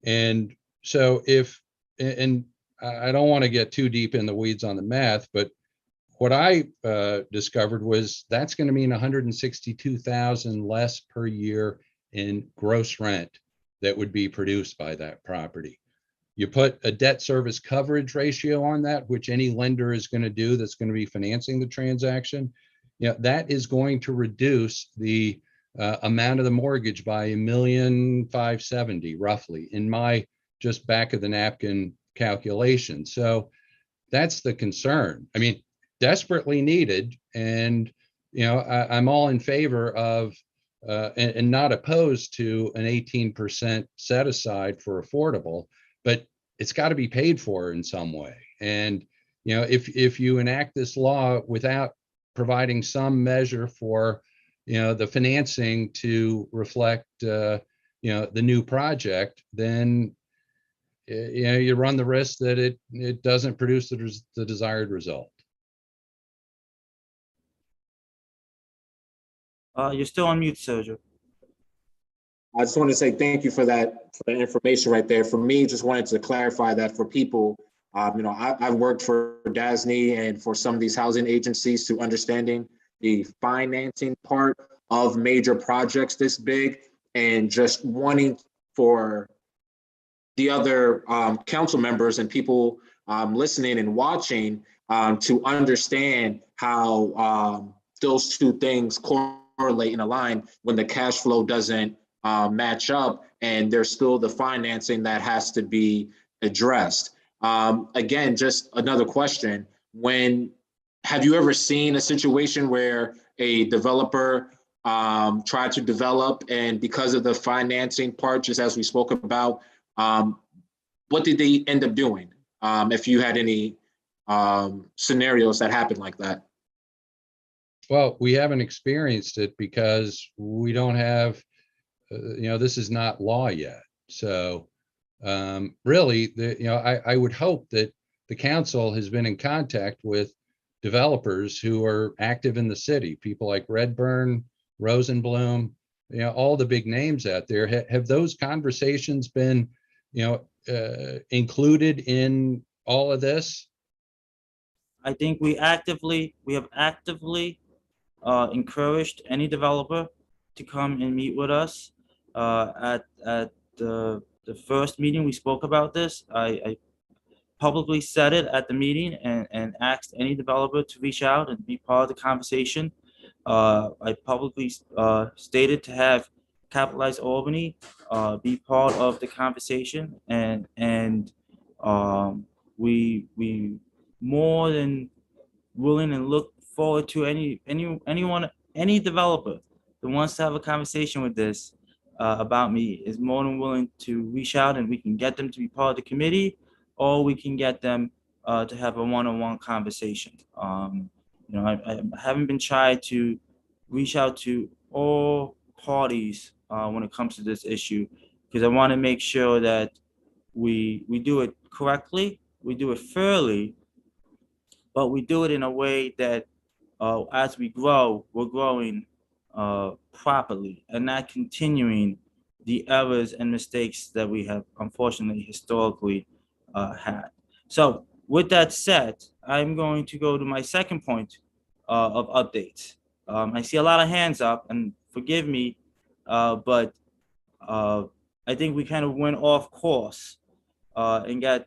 And so and I don't want to get too deep in the weeds on the math, but what I discovered was that's going to mean 162,000 less per year in gross rent that would be produced by that property. You put a debt service coverage ratio on that, which any lender is going to do that's going to be financing the transaction. That is going to reduce the amount of the mortgage by $1,570,000 roughly in my just back of the napkin calculation. So that's the concern. I mean, desperately needed, and I'm all in favor of and not opposed to an 18% set aside for affordable, but it's got to be paid for in some way. And if you enact this law without providing some measure for the financing to reflect the new project, then you run the risk that it doesn't produce the desired result. You're still on mute, Sergio. I just want to say thank you for that, for the information right there. For me, just wanted to clarify that for people. I've worked for DASNY and for some of these housing agencies to understanding the financing part of major projects this big, and just wanting for the other council members and people listening and watching to understand how those two things correlate and align when the cash flow doesn't match up, and there's still the financing that has to be addressed. Again, just another question. Have you ever seen a situation where a developer tried to develop, and because of the financing part, just as we spoke about, what did they end up doing? If you had any scenarios that happened like that? Well, we haven't experienced it because we don't have, this is not law yet. So really, I would hope that the council has been in contact with developers who are active in the city, people like Redburn, Rosenblum, all the big names out there. Have those conversations been, included in all of this? I think we have actively encouraged any developer to come and meet with us. At the first meeting we spoke about this, I publicly said it at the meeting and asked any developer to reach out and be part of the conversation. I publicly stated to have Capitalize Albany be part of the conversation, and we more than willing and look forward to any developer that wants to have a conversation with this about me is more than willing to reach out, and we can get them to be part of the committee, or we can get them to have a one-on-one conversation. I haven't been shy to reach out to all parties when it comes to this issue, because I want to make sure that we do it correctly, we do it fairly, but we do it in a way that as we grow, we're growing properly and not continuing the errors and mistakes that we have unfortunately historically had. So with that said, I'm going to go to my second point of updates. I see a lot of hands up, and forgive me, but I think we kind of went off course and got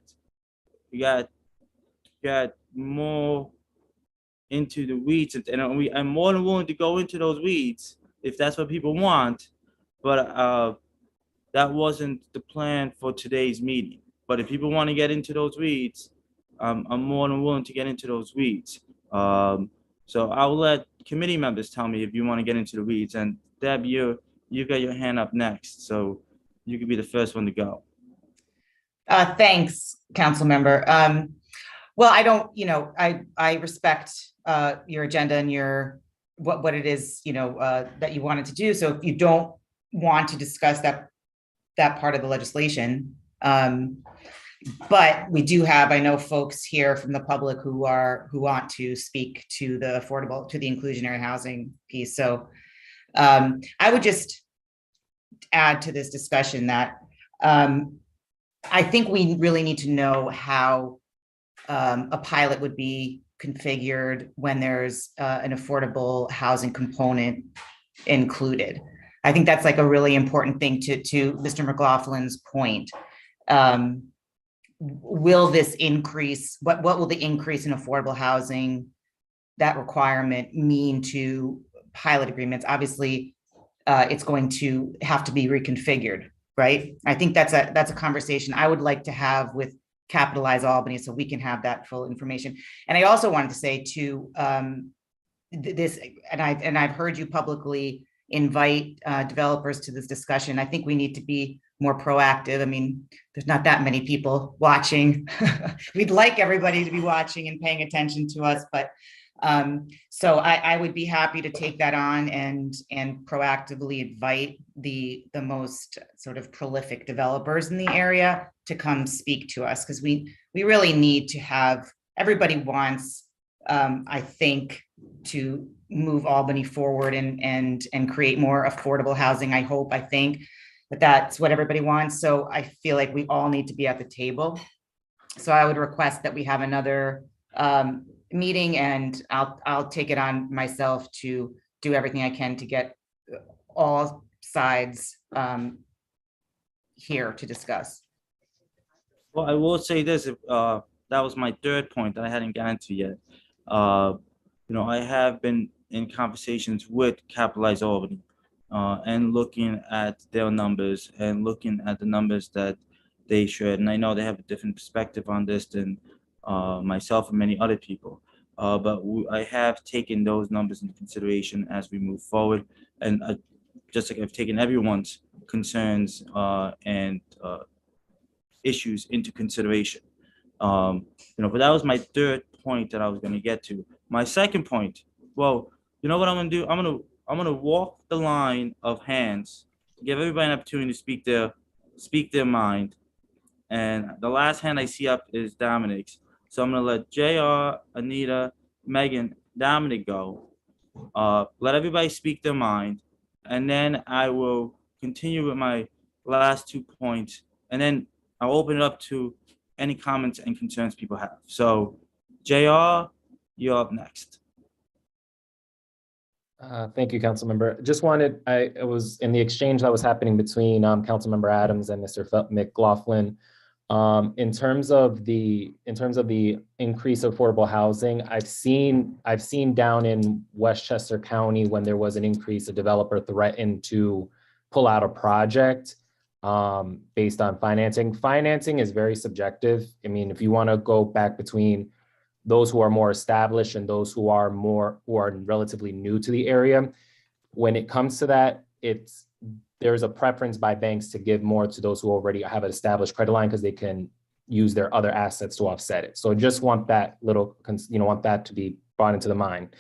more into the weeds, and I'm more than willing to go into those weeds if that's what people want, but that wasn't the plan for today's meeting. But if people want to get into those weeds, I'm more than willing to get into those weeds. So I'll let committee members tell me if you want to get into the weeds. And Deb, you got your hand up next, so you could be the first one to go. Thanks, council member. Well, I don't, I respect your agenda and your what it is, that you wanted to do. So if you don't want to discuss that part of the legislation, but we do have, I know, folks here from the public who want to speak to the inclusionary housing piece. So I would just add to this discussion that I think we really need to know how a pilot would be configured when there's an affordable housing component included. I think that's like a really important thing to Mr. McLaughlin's point. Will this increase, what will the increase in affordable housing, that requirement, mean to pilot agreements? Obviously, it's going to have to be reconfigured, right? I think that's a conversation I would like to have with Capitalize Albany, so we can have that full information. And I also wanted to say too, this, and I've heard you publicly invite developers to this discussion. I think we need to be more proactive. I mean, there's not that many people watching. We'd like everybody to be watching and paying attention to us, but so I would be happy to take that on and proactively invite the most sort of prolific developers in the area to come speak to us, because we really need to have, everybody wants, I think, to move Albany forward and create more affordable housing. I think that's what everybody wants. So I feel like we all need to be at the table. So I would request that we have another meeting, and I'll take it on myself to do everything I can to get all sides here to discuss. Well, I will say this, that was my third point that I hadn't gotten to yet. I have been in conversations with Capitalize Albany and looking at their numbers and looking at the numbers that they shared. And I know they have a different perspective on this than myself and many other people. But I have taken those numbers into consideration as we move forward. And just like I've taken everyone's concerns and issues into consideration. But that was my third point that I was going to get to. My second point, well, you know what I'm going to do? I'm going to walk the line of hands, give everybody an opportunity to speak their mind. And the last hand I see up is Dominic's. So I'm going to let JR, Anita, Megan, Dominic go. Let everybody speak their mind. And then I will continue with my last 2 points. And then I'll open it up to any comments and concerns people have. So JR, you're up next. Thank you, Councilmember. It was in the exchange that was happening between Councilmember Adams and Mr. McLaughlin. In terms of the increase of affordable housing, I've seen down in Westchester County, when there was an increase, a developer threatened to pull out a project based on financing. Financing is very subjective. I mean, if you want to go back between those who are more established and those who are relatively new to the area, when it comes to that, there's a preference by banks to give more to those who already have an established credit line, because they can use their other assets to offset it. So just want that want that to be brought into the mind.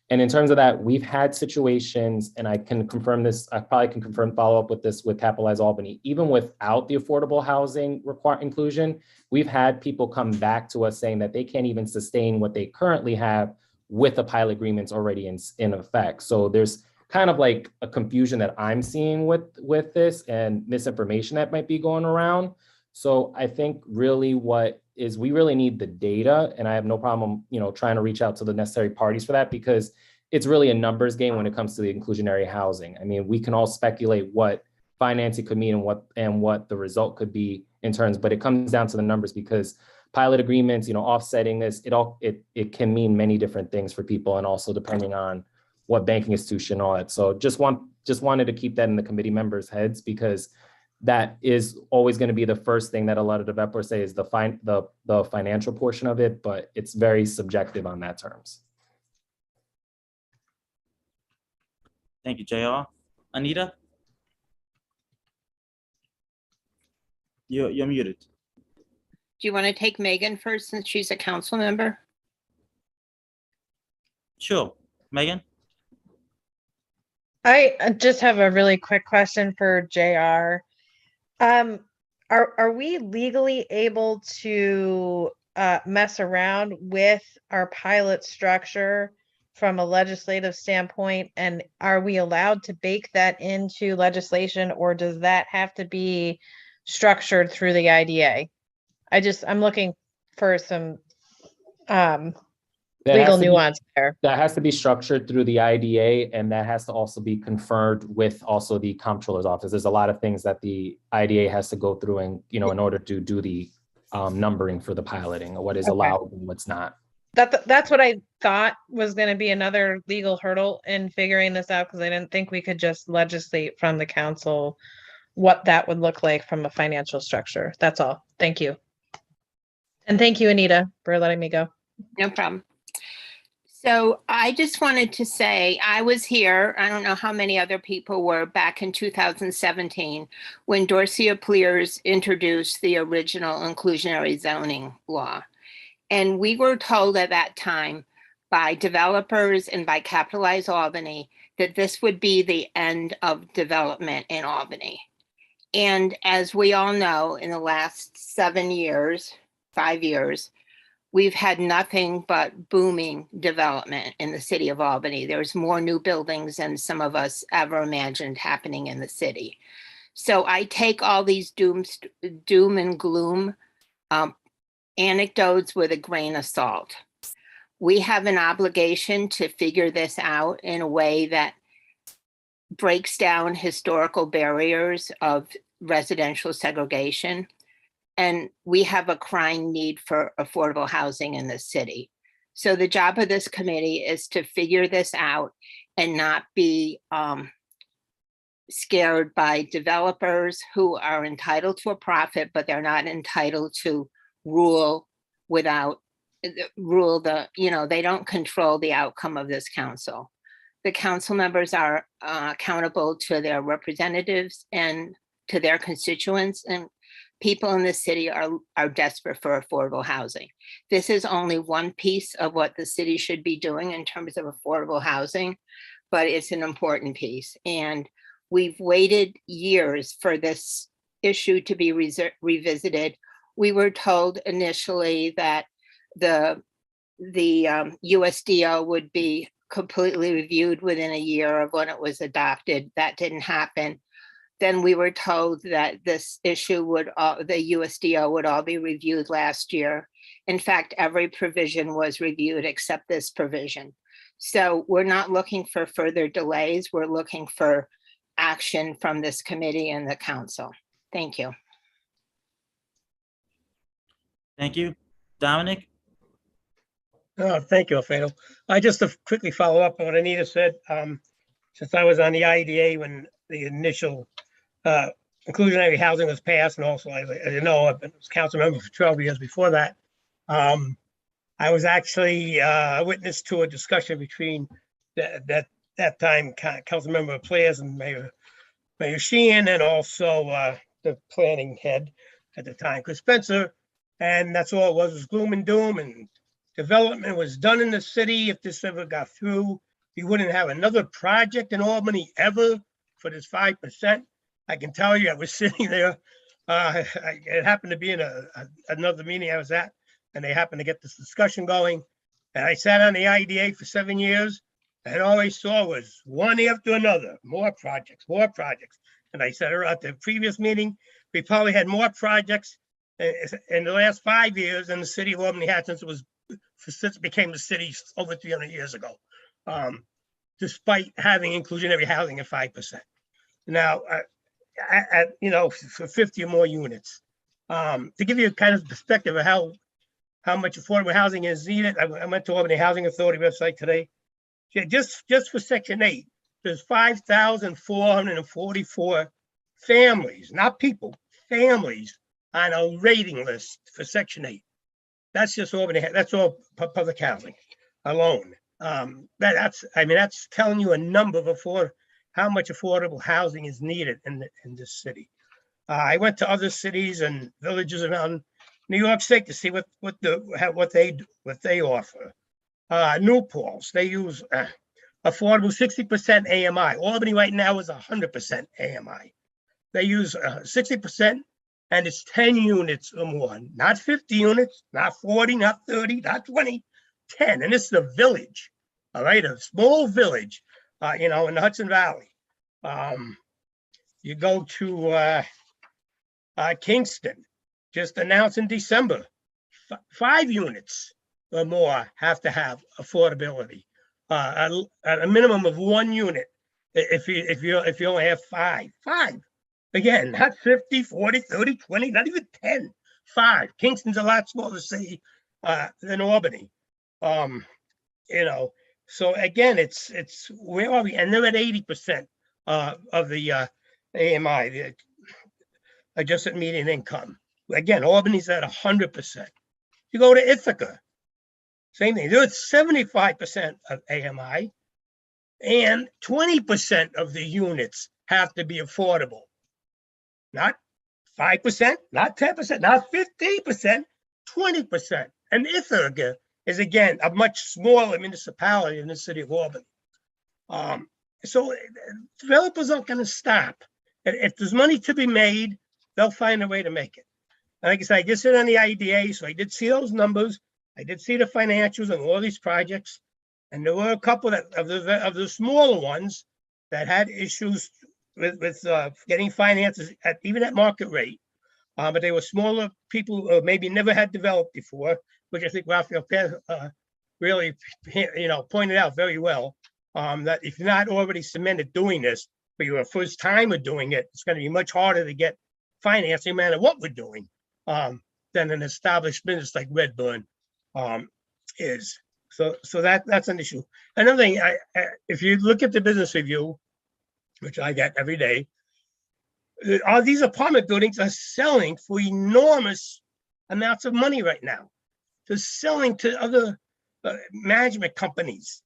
And in terms of that, we've had situations, and I can confirm this, I probably can follow up with this with Capitalize Albany, even without the affordable housing inclusion, we've had people come back to us saying that they can't even sustain what they currently have with the pilot agreements already in effect. So there's kind of like a confusion that I'm seeing with this and misinformation that might be going around. So I think really we really need the data, and I have no problem, trying to reach out to the necessary parties for that, because it's really a numbers game when it comes to the inclusionary housing. I mean, we can all speculate what financing could mean and what the result could be in terms, but it comes down to the numbers, because pilot agreements, offsetting this, it can mean many different things for people, and also depending on what banking institution and all that. So just wanted to keep that in the committee members' heads, because that is always going to be the first thing that a lot of developers say is the financial portion of it, but it's very subjective on that terms. Thank you, JR. Anita? You're muted. Do you want to take Megan first since she's a council member? Sure. Megan? I just have a really quick question for JR. Are we legally able to mess around with our pilot structure from a legislative standpoint? And are we allowed to bake that into legislation, or does that have to be structured through the IDA? I'm looking for some legal nuance there. That has to be structured through the IDA, and that has to also be confirmed with also the comptroller's office. There's a lot of things that the IDA has to go through, and in order to do the numbering for the piloting, or what is allowed and what's not. That's what I thought was going to be another legal hurdle in figuring this out, because I didn't think we could just legislate from the council what that would look like from a financial structure. That's all. Thank you. And thank you, Anita, for letting me go. No problem. So I just wanted to say, I was here, I don't know how many other people were, back in 2017, when Dorcia Pleers introduced the original inclusionary zoning law. And we were told at that time by developers and by Capitalize Albany that this would be the end of development in Albany. And as we all know, in the last 5 years, we've had nothing but booming development in the city of Albany. There's more new buildings than some of us ever imagined happening in the city. So I take all these doom and gloom anecdotes with a grain of salt. We have an obligation to figure this out in a way that breaks down historical barriers of residential segregation. And we have a crying need for affordable housing in the city. So the job of this committee is to figure this out and not be scared by developers who are entitled to a profit, but they're not entitled to rule they don't control the outcome of this council. The council members are accountable to their representatives and to their constituents, and people in the city are desperate for affordable housing. This is only one piece of what the city should be doing in terms of affordable housing, but it's an important piece. And we've waited years for this issue to be revisited. We were told initially that the USDO would be completely reviewed within a year of when it was adopted. That didn't happen. Then we were told that this issue the USDO would all be reviewed last year. In fact, every provision was reviewed except this provision. So we're not looking for further delays. We're looking for action from this committee and the council. Thank you. Thank you. Dominic? Thank you, Alfredo. I just to quickly follow up on what Anita said. Since I was on the IDA when the initial inclusionary housing was passed, and also, as you know, I've been a council member for 12 years before that. I was actually a witness to a discussion between that time council member Pleers and Mayor Sheehan, and also the planning head at the time, Chris Spencer. And that's all it was gloom and doom, and development was done in the city, if this ever got through, we wouldn't have another project in Albany ever for this 5%. I can tell you, I was sitting there. It happened to be in another meeting I was at, and they happened to get this discussion going. And I sat on the IDA for 7 years, and all I saw was one after another, more projects, more projects. And I said at the previous meeting, we probably had more projects in the last 5 years than the city of Albany had since it became the city over 300 years ago, despite having inclusionary housing at 5%. Now, for 50 or more units. To give you a kind of perspective of how much affordable housing is needed, I went to Albany Housing Authority website today. Yeah, just for Section 8, there's 5,444 families, not people, families on a rating list for Section 8. That's just Albany, that's all public housing alone. That's telling you a number of how much affordable housing is needed in this city. I went to other cities and villages around New York State to see what they offer. New Paltz, they use affordable 60% AMI. Albany right now is 100% AMI. They use 60%, and it's 10 units or more, not 50 units, not 40, not 30, not 20, 10. And it's the village, all right, a small village, in the Hudson Valley. You go to Kingston, just announced in December, 5 units or more have to have affordability. At a minimum of 1 unit if you only have 5. Again, not 50, 40, 30, 20, not even 10. 5. Kingston's a lot smaller city than Albany. So again, it's where are we? And they're at 80% of the AMI, the adjusted median income. Again, Albany's at 100%. You go to Ithaca, same thing. They're at 75% of AMI, and 20% of the units have to be affordable. Not 5%, not 10%, not 15%, 20%. And Ithaca is, again, a much smaller municipality in the city of Albany. So developers aren't going to stop. If there's money to be made, they'll find a way to make it. And like I said, I just sit on the IDA, so I did see those numbers. I did see the financials of all these projects. And there were a couple of the smaller ones that had issues with getting finances even at market rate. But they were smaller people who maybe never had developed before, which I think Rafael really pointed out very well. That if you're not already cemented doing this, but you're a first timer doing it, it's going to be much harder to get financing, no matter what we're doing, than an established business like Redburn is. So that's an issue. Another thing, if you look at the business review, which I get every day, all these apartment buildings are selling for enormous amounts of money right now. They're selling to other management companies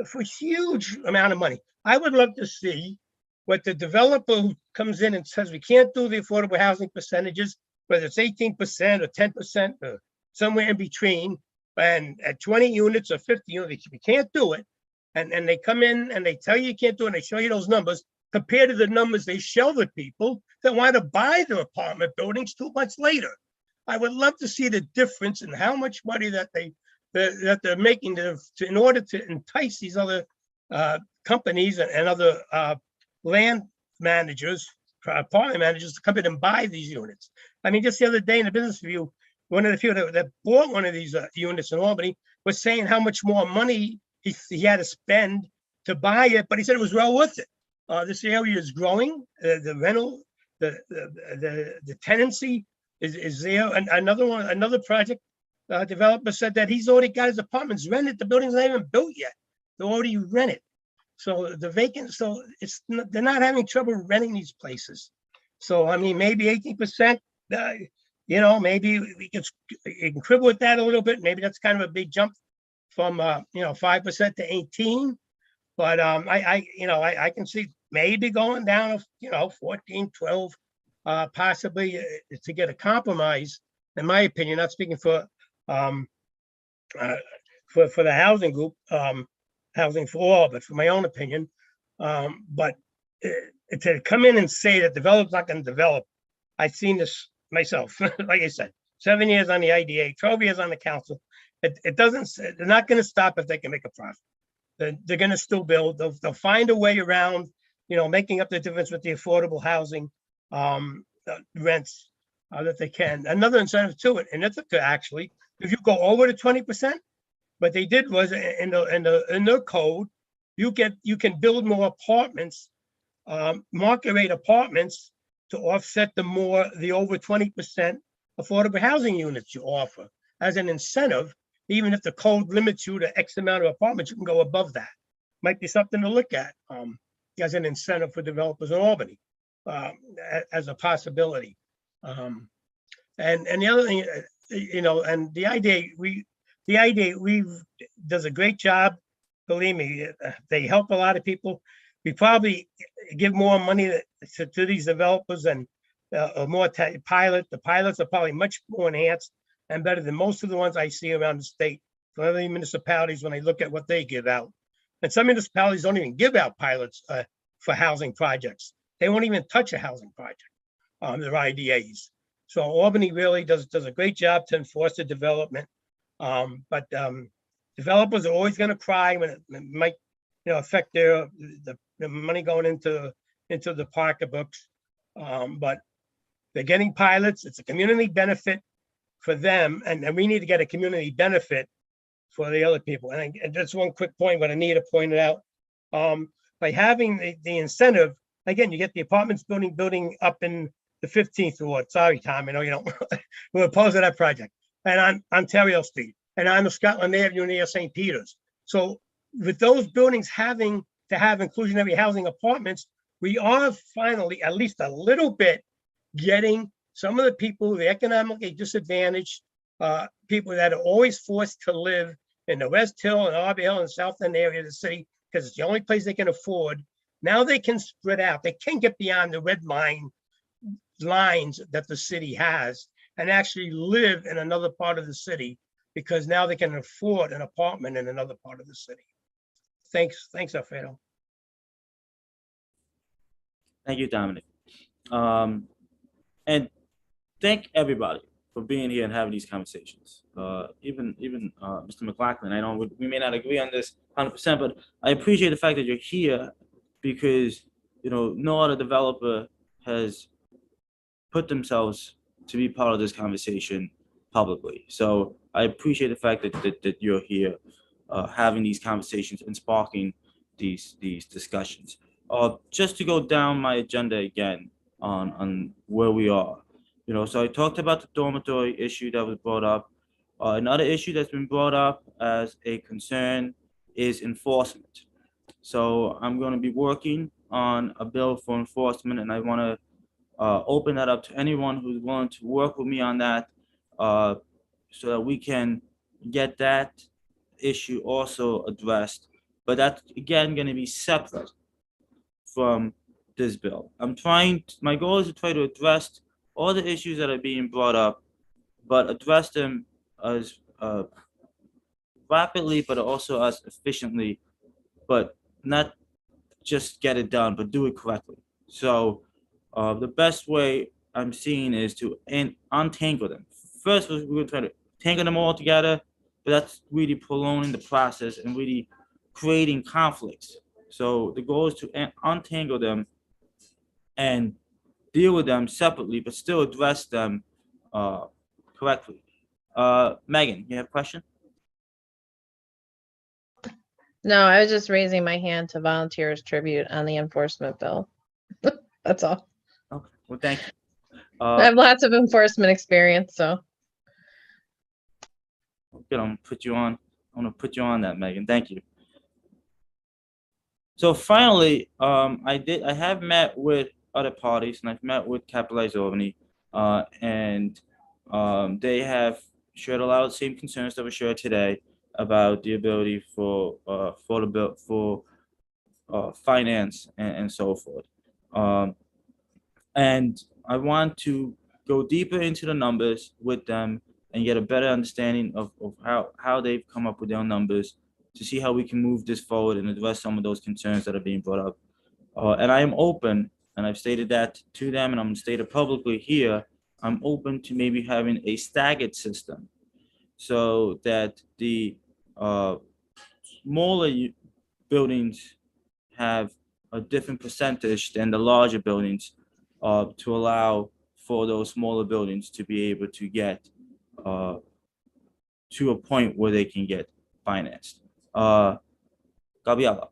for huge amount of money. I would love to see what the developer who comes in and says we can't do the affordable housing percentages, whether it's 18% or 10% or somewhere in between, and at 20 units or 50 units, we can't do it. And they come in and they tell you can't do it, and they show you those numbers compared to the numbers they show the people that want to buy their apartment buildings 2 months later. I would love to see the difference in how much money that they're making in order to entice these other companies and other land managers, apartment managers, to come in and buy these units. I mean, just the other day in the business review, one of the few that bought one of these units in Albany was saying how much more money he had to spend to buy it, but he said it was well worth it. This area is growing. The rental, the tenancy is there. And another project developer said that he's already got his apartments rented. The building's not even built yet. They're already rented. So they're not having trouble renting these places. So I mean, maybe 18%. Maybe you can quibble with that a little bit. Maybe that's kind of a big jump from 5% to 18. But I can see maybe going down 14, 12, possibly to get a compromise. In my opinion, not speaking for uh, for the housing group, housing for all, but for my own opinion. But to come in and say that developers not going to develop, I've seen this myself. Like I said, 7 years on the IDA, 12 years on the council. It doesn't. They're not going to stop if they can make a profit. They're going to still build. They'll find a way around, making up the difference with the affordable housing rents that they can. Another incentive to it, and that's actually, if you go over to 20%, what they did was in their code, you can build more apartments, market rate apartments to offset the over 20% affordable housing units you offer as an incentive. Even if the code limits you to X amount of apartments, you can go above that. Might be something to look at as an incentive for developers in Albany, as a possibility. And the other thing, and the IDA does a great job. Believe me, they help a lot of people. We probably give more money to these developers and more pilot. The pilots are probably much more enhanced and better than most of the ones I see around the state. For other municipalities, when I look at what they give out, and some municipalities don't even give out pilots for housing projects. They won't even touch a housing project. Their IDAs. So Albany really does a great job to enforce the development. But developers are always going to cry when it might, affect the money going into the pocketbooks. But they're getting pilots. It's a community benefit for them, and we need to get a community benefit for the other people. And just one quick point, what Anita pointed out, by having the incentive, again, you get the apartments building up in the 15th ward. Sorry, Tom, I know you don't. We're opposed to that project. And on Ontario Street, and on the Scotland Avenue near St. Peter's. So with those buildings having to have inclusionary housing apartments, we are finally, at least a little bit, getting some of the people, the economically disadvantaged, people that are always forced to live in the West Hill and Arbor Hill and South End area of the city, because it's the only place they can afford. Now they can spread out. They can get beyond the red lines that the city has and actually live in another part of the city, because now they can afford an apartment in another part of the city. Thanks, Alfredo. Thank you, Dominic. And thank everybody for being here and having these conversations. Even Mr. McLaughlin, I know we may not agree on this 100%, but I appreciate the fact that you're here, because no other developer has put themselves to be part of this conversation publicly. So I appreciate the fact that you're here, having these conversations and sparking these discussions. Just to go down my agenda again on where we are, so I talked about the dormitory issue that was brought up. Another issue that's been brought up as a concern is enforcement. So I'm going to be working on a bill for enforcement, and I want to open that up to anyone who's willing to work with me on that, so that we can get that issue also addressed. But that's, again, going to be separate from this bill. My goal is to try to address all the issues that are being brought up, but address them as rapidly, but also as efficiently, but not just get it done, but do it correctly. So the best way I'm seeing is to untangle them. First, we're going to try to tangle them all together, but that's really prolonging the process and really creating conflicts. So the goal is to untangle them and deal with them separately, but still address them correctly. Megan, you have a question? No, I was just raising my hand to volunteers tribute on the enforcement bill. That's all. Okay, well, thank you. I have lots of enforcement experience, so. Good, I'm gonna put you on that, Megan. Thank you. So finally, I have met with other parties, and I've met with Capitalize Albany, and they have shared a lot of the same concerns that were shared today about the ability for finance and so forth. And I want to go deeper into the numbers with them and get a better understanding of how they've come up with their numbers to see how we can move this forward and address some of those concerns that are being brought up. And I am open, and I've stated that to them, and I'm gonna state it publicly here, I'm open to maybe having a staggered system so that the smaller buildings have a different percentage than the larger buildings, to allow for those smaller buildings to be able to get to a point where they can get financed. Gabriela.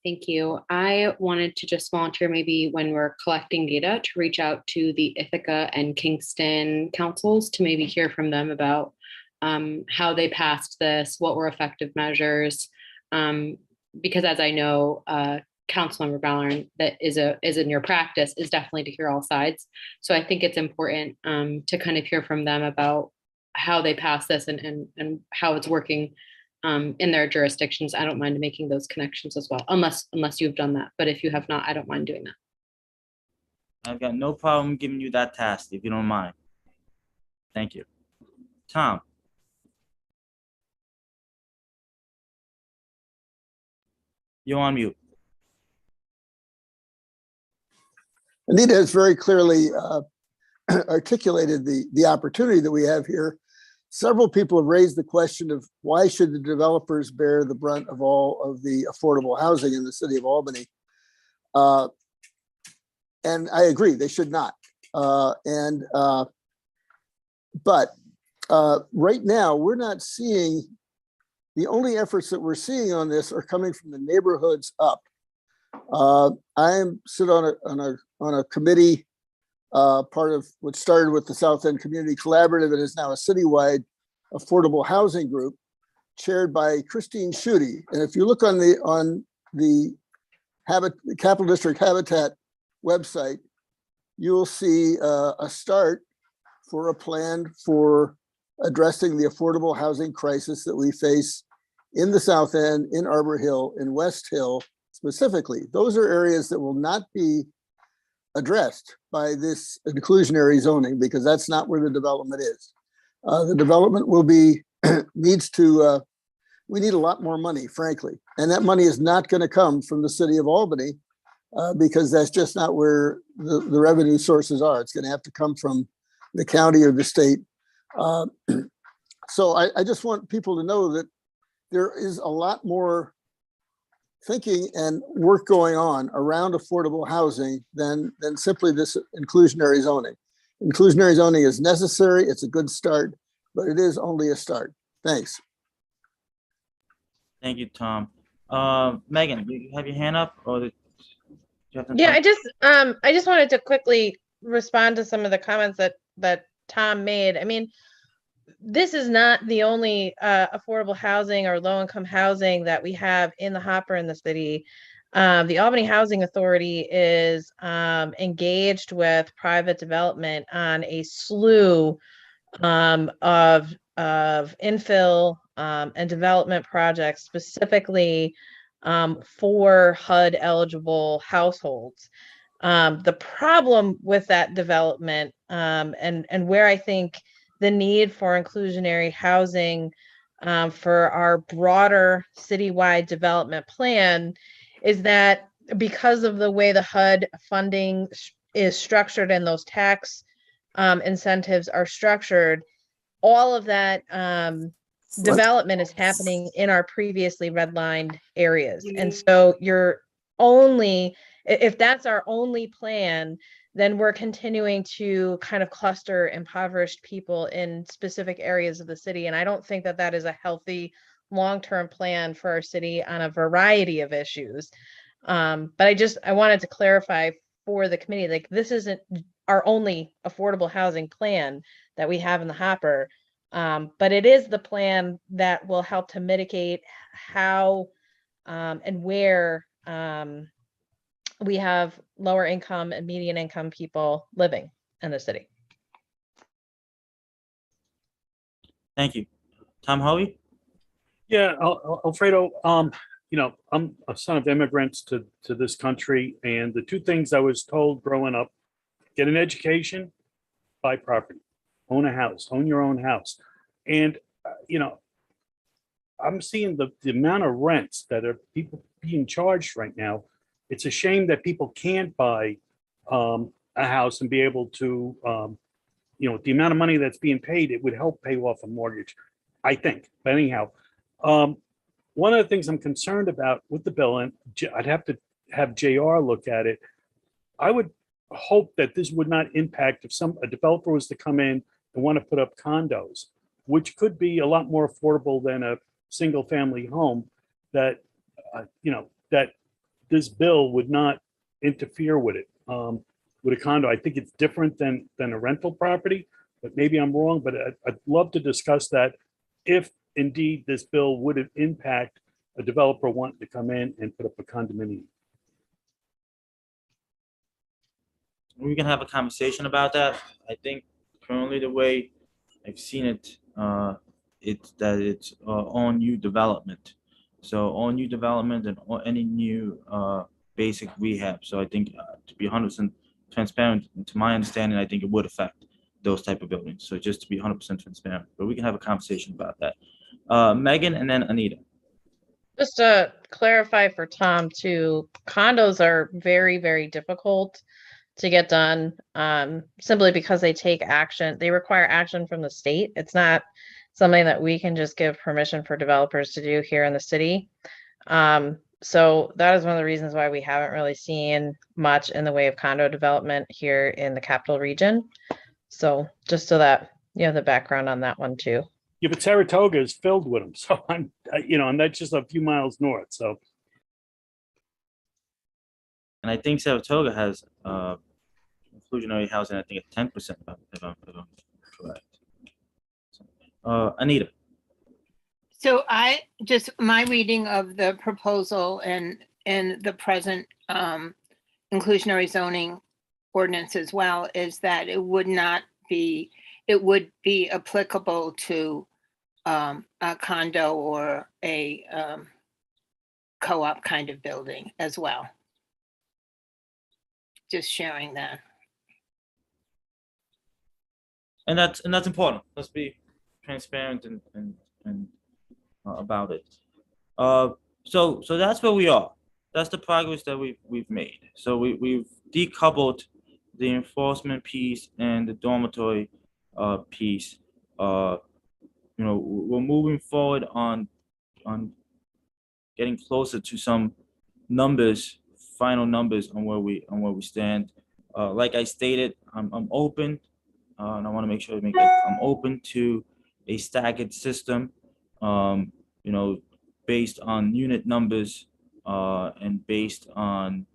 Thank you. I wanted to just volunteer maybe when we're collecting data to reach out to the Ithaca and Kingston councils to maybe hear from them about how they passed this, what were effective measures. Because as I know, Councilmember Ballard, that is in your practice, is definitely to hear all sides. So I think it's important to kind of hear from them about how they pass this and how it's working in their jurisdictions. I don't mind making those connections as well, unless you've done that. But if you have not, I don't mind doing that. I've got no problem giving you that task if you don't mind. Thank you. Tom. You're on mute. Anita has very clearly articulated the opportunity that we have here. Several people have raised the question of why should the developers bear the brunt of all of the affordable housing in the city of Albany? And I agree, they should not. But right now, we're not seeing, the only efforts that we're seeing on this are coming from the neighborhoods up. I sit on a committee, part of what started with the South End Community Collaborative and is now a citywide affordable housing group chaired by Christine Schutte. And if you look on the Capital District Habitat website, you'll see a start for a plan for addressing the affordable housing crisis that we face in the South End, in Arbor Hill, in West Hill specifically. Those are areas that will not be addressed by this inclusionary zoning because that's not where the development is. The development will be, we need a lot more money, frankly. And that money is not going to come from the city of Albany because that's just not where the revenue sources are. It's going to have to come from the county or the state. So I just want people to know that there is a lot more thinking and work going on around affordable housing than simply this inclusionary zoning. Inclusionary zoning is necessary. It's a good start, but it is only a start. Thanks. Thank you, Tom. Megan, you have your hand up, or did you have Yeah, I just wanted to quickly respond to some of the comments that Tom made. I mean, this is not the only affordable housing or low-income housing that we have in the hopper in the city. The Albany Housing Authority is engaged with private development on a slew of infill and development projects specifically for HUD eligible households. The problem with that development and where I think the need for inclusionary housing for our broader citywide development plan is that because of the way the HUD funding is structured and those tax incentives are structured, all of that development is happening in our previously redlined areas. And so if that's our only plan, then we're continuing to kind of cluster impoverished people in specific areas of the city. And I don't think that that is a healthy long-term plan for our city on a variety of issues. But I wanted to clarify for the committee, like this isn't our only affordable housing plan that we have in the hopper. But it is the plan that will help to mitigate how and where we have lower income and median income people living in the city. Thank you. Tom Hoey? Yeah, Alfredo, you know, I'm a son of immigrants to this country, and the two things I was told growing up: get an education, buy property. own a house, own your own house. And, I'm seeing the amount of rents that are people being charged right now. It's a shame that people can't buy a house and be able to, the amount of money that's being paid, it would help pay off a mortgage, I think. But anyhow, one of the things I'm concerned about with the bill, and I'd have to have JR look at it. I would hope that this would not impact if a developer was to come in and want to put up condos, which could be a lot more affordable than a single family home, that this bill would not interfere with it. With a condo, I think it's different than a rental property, but maybe I'm wrong, but I'd love to discuss that if indeed this bill would impact a developer wanting to come in and put up a condominium. We can have a conversation about that. I think currently the way I've seen it, it's on new development. So on new development and on any new basic rehab. So I think to be 100% transparent, to my understanding, I think it would affect those type of buildings. So just to be 100% transparent, but we can have a conversation about that. Megan and then Anita. Just to clarify for Tom too, condos are very, very difficult to get done, simply because they take action. They require action from the state. It's not something that we can just give permission for developers to do here in the city. So that is one of the reasons why we haven't really seen much in the way of condo development here in the capital region. So just so that you have the background on that one too. Yeah, but Saratoga is filled with them. So and that's just a few miles north. So. And I think Saratoga has inclusionary housing, I think at 10%, if I'm correct. Anita. So my reading of the proposal and the present inclusionary zoning ordinance as well is that it would be applicable to a condo or a co-op kind of building as well. Just sharing that. And that's important. Let's be transparent and about it. So that's where we are. That's the progress that we've made. So we've decoupled the enforcement piece and the dormitory piece. We're moving forward on getting closer to some numbers, final numbers on where we stand. Like I stated, I'm open, and I want to make sure I'm open to a staggered system. Based on unit numbers and based on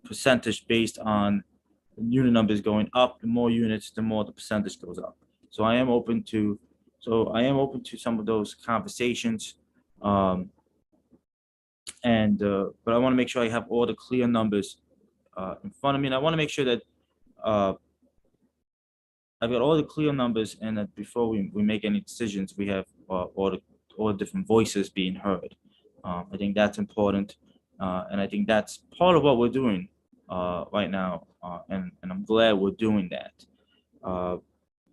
percentage based on unit numbers going up. The more units, the more the percentage goes up. So I am open to some of those conversations. But I want to make sure I have all the clear numbers in front of me, and I want to make sure that I've got all the clear numbers, and that before we make any decisions, we have all the different voices being heard. I think that's important, and I think that's part of what we're doing right now, and I'm glad we're doing that.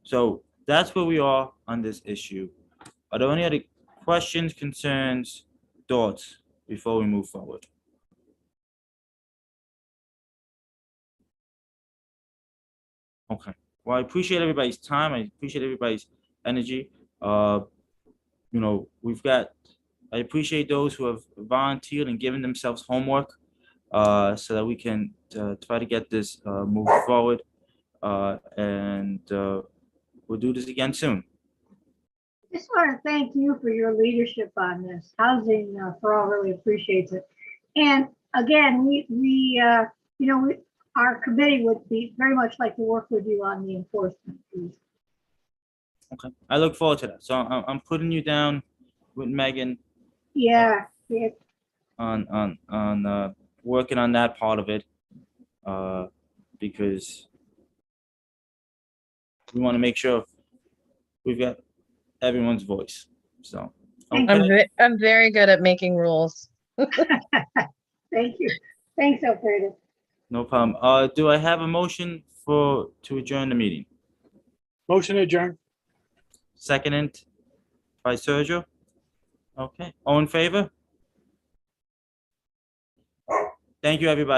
So that's where we are on this issue. Are there any other questions, concerns, thoughts before we move forward? Okay. Well, I appreciate everybody's time. I appreciate everybody's energy. I appreciate those who have volunteered and given themselves homework so that we can try to get this moved forward. And we'll do this again soon. Just want to thank you for your leadership on this. Housing for All really appreciates it. And again, our committee would be very much like to work with you on the enforcement piece. Okay, I look forward to that. So I'm putting you down with Megan. Yeah. On working on that part of it, because we want to make sure we've got everyone's voice. So okay. I'm very good at making rules. Thank you. Thanks, Alfredo. No problem. Do I have a motion to adjourn the meeting? Motion adjourned. Seconded by Sergio. Okay, all in favor? Thank you, everybody.